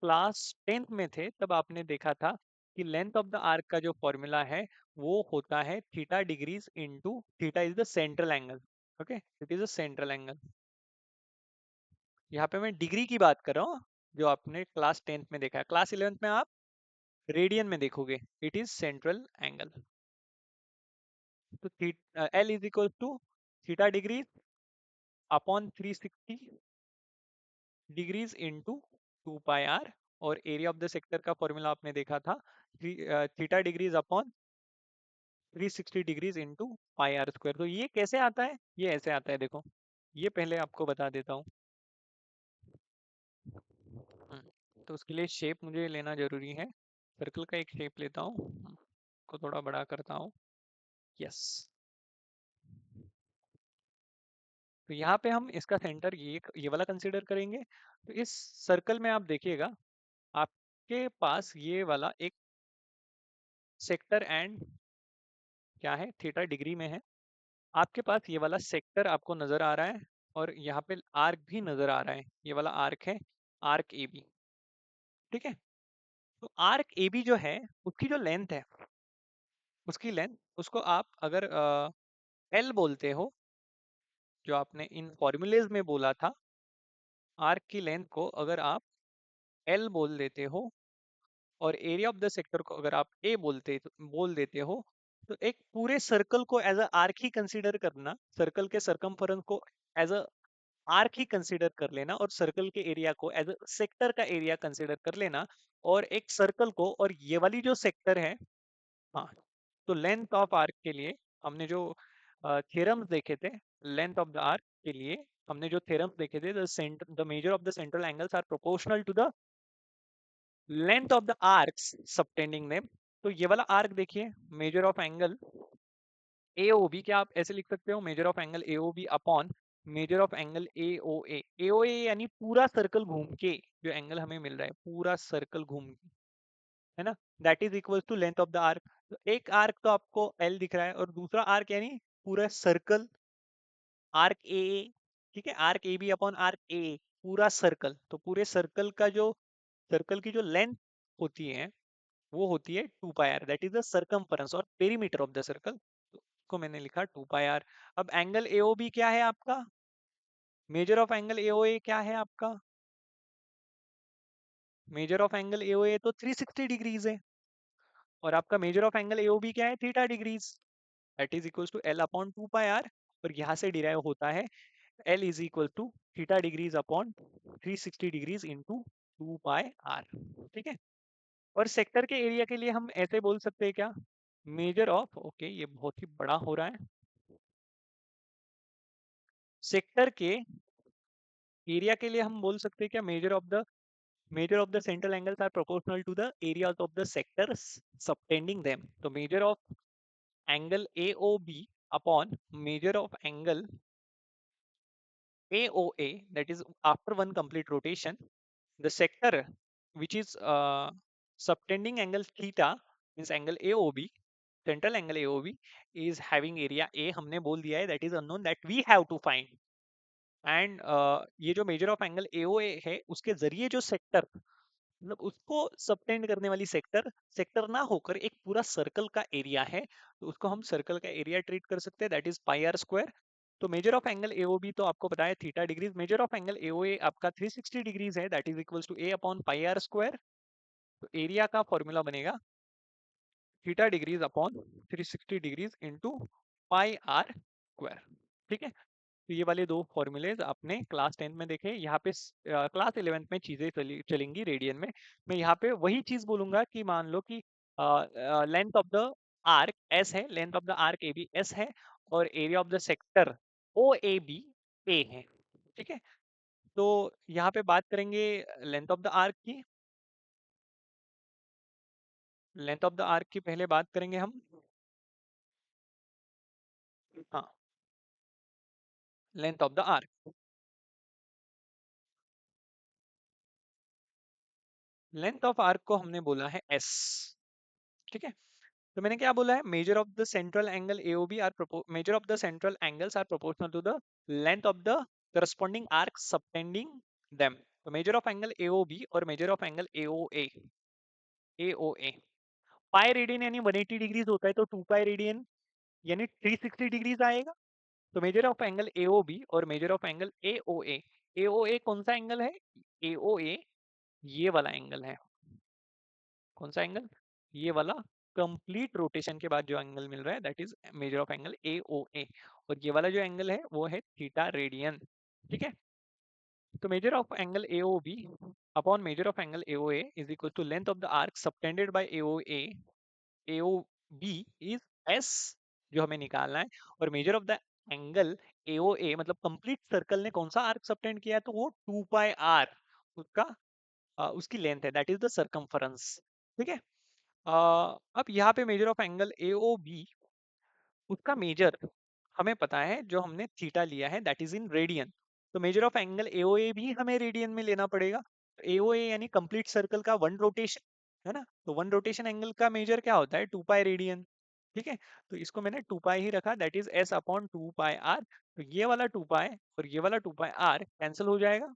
क्लास 10th में थे तब आपने देखा था कि लेंथ ऑफ द आर्क का जो फॉर्मूला है वो होता है theta degrees into, theta is the central angle. Okay, it is a central angle. यहाँ पे मैं डिग्री की बात कर रहा हूँ, जो आपने क्लास 10th में देखा है। क्लास 11th में आप रेडियन में देखोगे, इट इज सेंट्रल एंगल। तो L is equal to theta degree upon 360 degrees into 2 pi are. और एरिया ऑफ द सेक्टर का फॉर्मूला आपने देखा था, theta degrees upon 360 degrees into pi are square. तो ये कैसे आता है? ये ऐसे आता है, देखो। ये पहले आपको बता देता हूँ। तो उसके लिए शेप मुझे लेना जरूरी है। सर्कल का एक शेप लेता हूँ, को थोड़ा बड़ा करता हूँ। यस। तो यहाँ पे हम इसका सेंटर ये वाला कंसिडर करेंगे। तो इस सर्कल में आप देखिएगा, आपके पास ये वाला एक सेक्टर एंड क्या है, थीटा डिग्री में है। आपके पास ये वाला सेक्टर आपको नजर आ रहा है, और यहाँ पे आर्क भी नजर आ रहा है। ये वाला आर्क है, आर्क ए बी। ठीक है। तो आर्क ए बी जो है, उसकी जो लेंथ है, उसकी लेंथ, उसको आप अगर एल बोलते हो, जो आपने इन फॉर्मूलेज में बोला था, आर्क की लेंथ को अगर आप एल बोल देते हो, और एरिया ऑफ द सेक्टर को अगर आप ए बोल देते हो, तो एक पूरे सर्कल को एज अ आर्क ही कंसीडर करना, सर्कल के सरकमफेरेंस को एज अ आर्क ही कंसीडर कर लेना, और सर्कल के एरिया को एज अ सेक्टर का एरिया कंसीडर कर लेना। और एक सर्कल को, और ये वाली जो सेक्टर है, हाँ, तो लेंथ ऑफ आर्क के लिए हमने जो थ्योरम्स देखे थे लेंथ ऑफ द आर्क के लिए, हमने जो थ्योरम्स देखे थे, the measure of the central angles are proportional to the length of the arcs subtending them. तो ये वाला आर्क देखिए, मेजर ऑफ एंगल AOB, क्या आप ऐसे लिख सकते हो, major of angle AOB upon measure of angle AOA। AOA यानी पूरा सर्कल घूम के जो एंगल हमें मिल रहा है, पूरा सर्कल घूम के, है ना, that is equal to length of the arc. तो एक आर्क तो आपको L दिख रहा है, और दूसरा आर्क यानी पूरा सर्कल आर्क ए, ठीक है, arc A B upon arc A, पूरा सर्कल। तो पूरे सर्कल की जो लेंथ होती है वो होती है 2 pi r, that is the circumference और पेरीमीटर ऑफ द सर्कल। को मैंने लिखा 2 पाई आर। अब एंगल AOB क्या है आपका, मेजर ऑफ एंगल AOA क्या है आपका, मेजर ऑफ एंगल AOA तो 360 डिग्रीज है, और आपका मेजर ऑफ एंगल AOB क्या है, theta degrees, that is equal to L upon 2 pi are. और यहाँ से डिराइव होता है L is equal to theta degrees upon 360 degrees into 2 pi r, ठीक है। और सेक्टर के एरिया के लिए हम ऐसे बोल सकते हैं क्या, मेजर ऑफ, ओके ये बहुत ही बड़ा हो रहा है, सेक्टर के एरिया के लिए हम बोल सकते हैं क्या, measure of the central angles are proportional to the area of the sectors subtending them. तो measure of angle AOB upon measure of angle AOA, that is after one complete rotation, the sector which is subtending angle theta means angle AOB, central angle AOB is having area A, हमने बोल दिया है, that is unknown that we have to find। And ये जो मेजर ऑफ एंगल AOA है उसके जरिए जो सेक्टर, मतलब उसको सबटेंड करने वाली सेक्टर, सेक्टर ना होकर एक पूरा सर्कल का एरिया है, तो उसको हम सर्कल का एरिया ट्रीट कर सकते हैं, दैट इज πr²। तो मेजर ऑफ एंगल AOB तो आपको पता है theta degrees, measure of angle AOA आपका 360 डिग्रीज है, that is equals to A upon πr²। तो एरिया का फॉर्मूला बनेगा theta degrees upon 360 degrees into πr², ठीक है। तो ये वाले दो फॉर्मूलेज आपने क्लास 10th में देखे, यहाँ पे क्लास 11th में चीजें चलेंगी रेडियन में। मैं यहाँ पे वही चीज बोलूंगा कि मान लो कि length of the arc S है, length of the arc AB S है, और area of the sector OAB A है, ठीक है। तो यहाँ पे बात करेंगे लेंथ ऑफ द आर्क की, लेंथ ऑफ द आर्क की पहले बात करेंगे हम, हाँ, length of the arc, length of arc को हमने बोला है S, ठीक है। तो मैंने क्या बोला है, measure of the central angle AOB are measure of the central angles are proportional to the length of the corresponding arc subtending them. तो मेजर ऑफ एंगल AOB और measure of angle AOA pi radian यानी 180 डिग्रीज होता है, तो 2 पाई रेडियन यानी 360 डिग्रीज आएगा। तो मेजर ऑफ एंगल AOB और measure of angle AOA, AOA कौन सा एंगल है, AOA ये वाला एंगल है, कौन सा एंगल, ये वाला, कंप्लीट रोटेशन के बाद जो एंगल मिल रहा है that is major of angle AOA। और ये वाला जो एंगल है वो है थीटा रेडियन, ठीक है। तो measure of angle AOB upon measure of angle AOA is equal to length of the arc subtended by AOB is S, जो हमें निकालना है। और measure of the angle AOA मतलब कंप्लीट सर्कल ने कौन सा आर्क सबटेंड किया है, तो वो 2 पाई R उसका उसकी लेंथ है, दैट इज द सर्कमफरेंस, ठीक है। अब यहाँ पे मेजर ऑफ एंगल AOB, उसका मेजर हमें पता है, जो हमने थीटा लिया है दैट इज इन रेडियन। तो मेजर ऑफ एंगल AOA भी हमें रेडियन में लेना पड़ेगा। AOA यानी कंप्लीट सर्कल का 1 रोटेशन, है ना, तो 1 रोटेशन एंगल का मेजर क्या होता है, 2 पाई रेडियन, ठीक है। तो इसको मैंने 2 पाई ही रखा, that is S upon 2 pi R। तो ये वाला 2 पाई और ये वाला 2 पाई R कैंसिल हो जाएगा,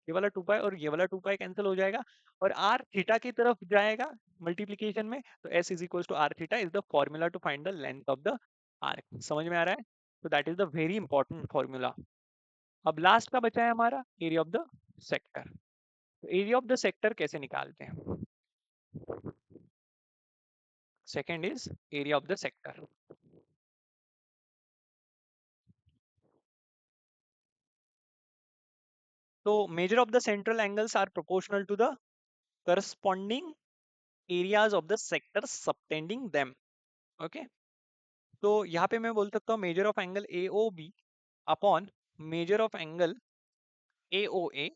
ये वाला 2 पाई और ये वाला 2 पाई कैंसिल हो जाएगा, और आर थीटा की तरफ जाएगा मल्टीप्लीकेशन में। तो s is equal to r theta is the formula to find the length of the arc. समझ में आ रहा है, तो that is the very important formula. अब लास्ट का बचा है हमारा एरिया ऑफ द सेक्टर। तो एरिया ऑफ द सेक्टर कैसे निकालते हैं, second is area of the sector. तो measure of the central angles are proportional to the corresponding areas of the sector subtending them, okay. तो यहाँ पे मैं बोल सकता हूँ major of angle AOB upon measure of angle AOA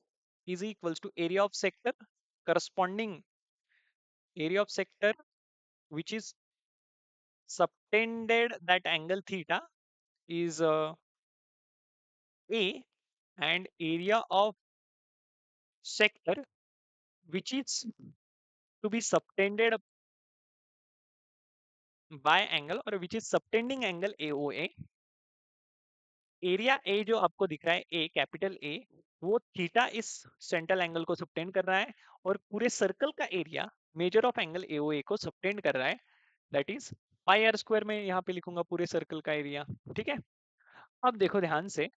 is equals to area of sector corresponding area of sector which is subtended that angle theta is A, and area of sector which is to be subtended by angle or which is subtending angle AOA. Area A जो आपको दिख रहा है ए कैपिटल ए, वो थीटा इस सेंट्रल एंगल को सबटेंड कर रहा है और पूरे सर्कल का area measure of angle AOA को सबटेंड कर रहा है, that is pi are square में यहाँ पे लिखूंगा पूरे सर्कल का एरिया। ठीक है, अब देखो ध्यान से,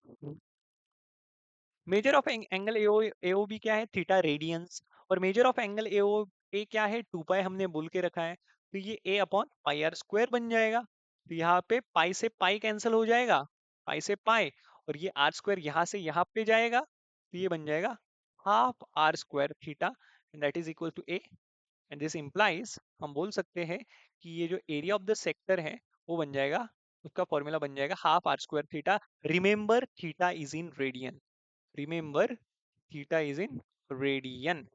measure of angle AO B क्या है, थीटा रेडियंस, और measure of angle AO A क्या है, 2 पाई हमने बोल के रखा है, तो ये ए अपॉन पाई आर स्क्वायर बन जाएगा। तो यहाँ पे पाई से पाई कैंसिल हो जाएगा, पाई से पाई, और ये आर स्क्वायर यहाँ से यहाँ पे जाएगा, तो ये बन जाएगा half r square theta, and that is equal to A, and this implies, हम बोल सकते हैं कि ये जो एरिया ऑफ द सेक्टर है वो बन जाएगा, उसका फॉर्मूला बन जाएगा half r square theta. Remember theta is in radian, remember theta is in radian.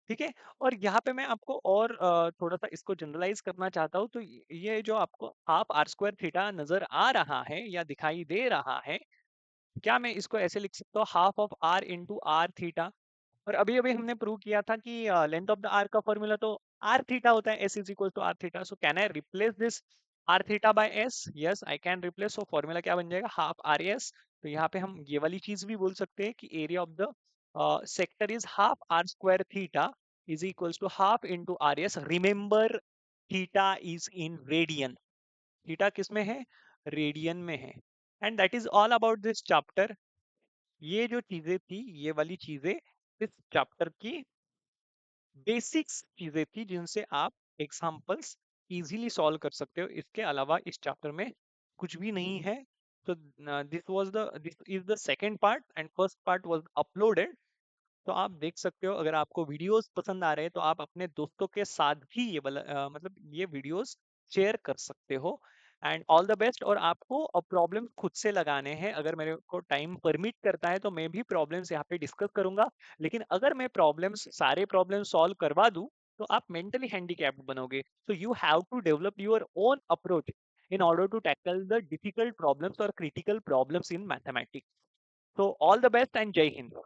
ठीक है, और यहाँ पे मैं आपको और थोड़ा सा इसको जनरलाइज करना चाहता हूँ, तो ये जो आपको हाफ आर स्क्वायर थीटा नजर आ रहा है या दिखाई दे रहा है, क्या मैं इसको ऐसे लिख सकता हूँ, half of r into r theta. और अभी अभी हमने प्रूव किया था कि लेंथ ऑफ द आर का फॉर्मूला तो आर थीटा होता है, S is equal to r theta, so can I replace this r theta by S, yes I can replace, so formula क्या बन जाएगा, हाफ आर एस। तो यहाँ पे हम ये वाली चीज भी बोल सकते हैं कि area of the sector is half r square theta is equals to half into r S. Remember theta is in radian, theta किस में है, रेडियन में है। And that is all about this chapter. ये जो चीजें थी, ये वाली चीजें इस चैप्टर की बेसिक्स चीजें थी जिनसे आप एग्जाम्पल्स इजीली सॉल्व कर सकते हो, इसके अलावा इस चैप्टर में कुछ भी नहीं है। तो this is the second part and first part was uploaded. तो आप देख सकते हो, अगर आपको वीडियोस पसंद आ रहे हैं तो आप अपने दोस्तों के साथ भी ये वाला मतलब ये वीडियोस शेयर कर सकते हो। And all the best. और आपको प्रॉब्लम खुद से लगाने हैं, अगर मेरे को टाइम परमिट करता है तो मैं भी प्रॉब्लम्स यहाँ पे डिस्कस करूंगा, लेकिन अगर मैं प्रॉब्लम्स सारे प्रॉब्लम सॉल्व करवा दूं तो आप मेंटली हैंडीकैप्ड बनोगे। So you have to develop your own approach in order to tackle the difficult problems or critical problems in mathematics. So all the best and Jai Hind.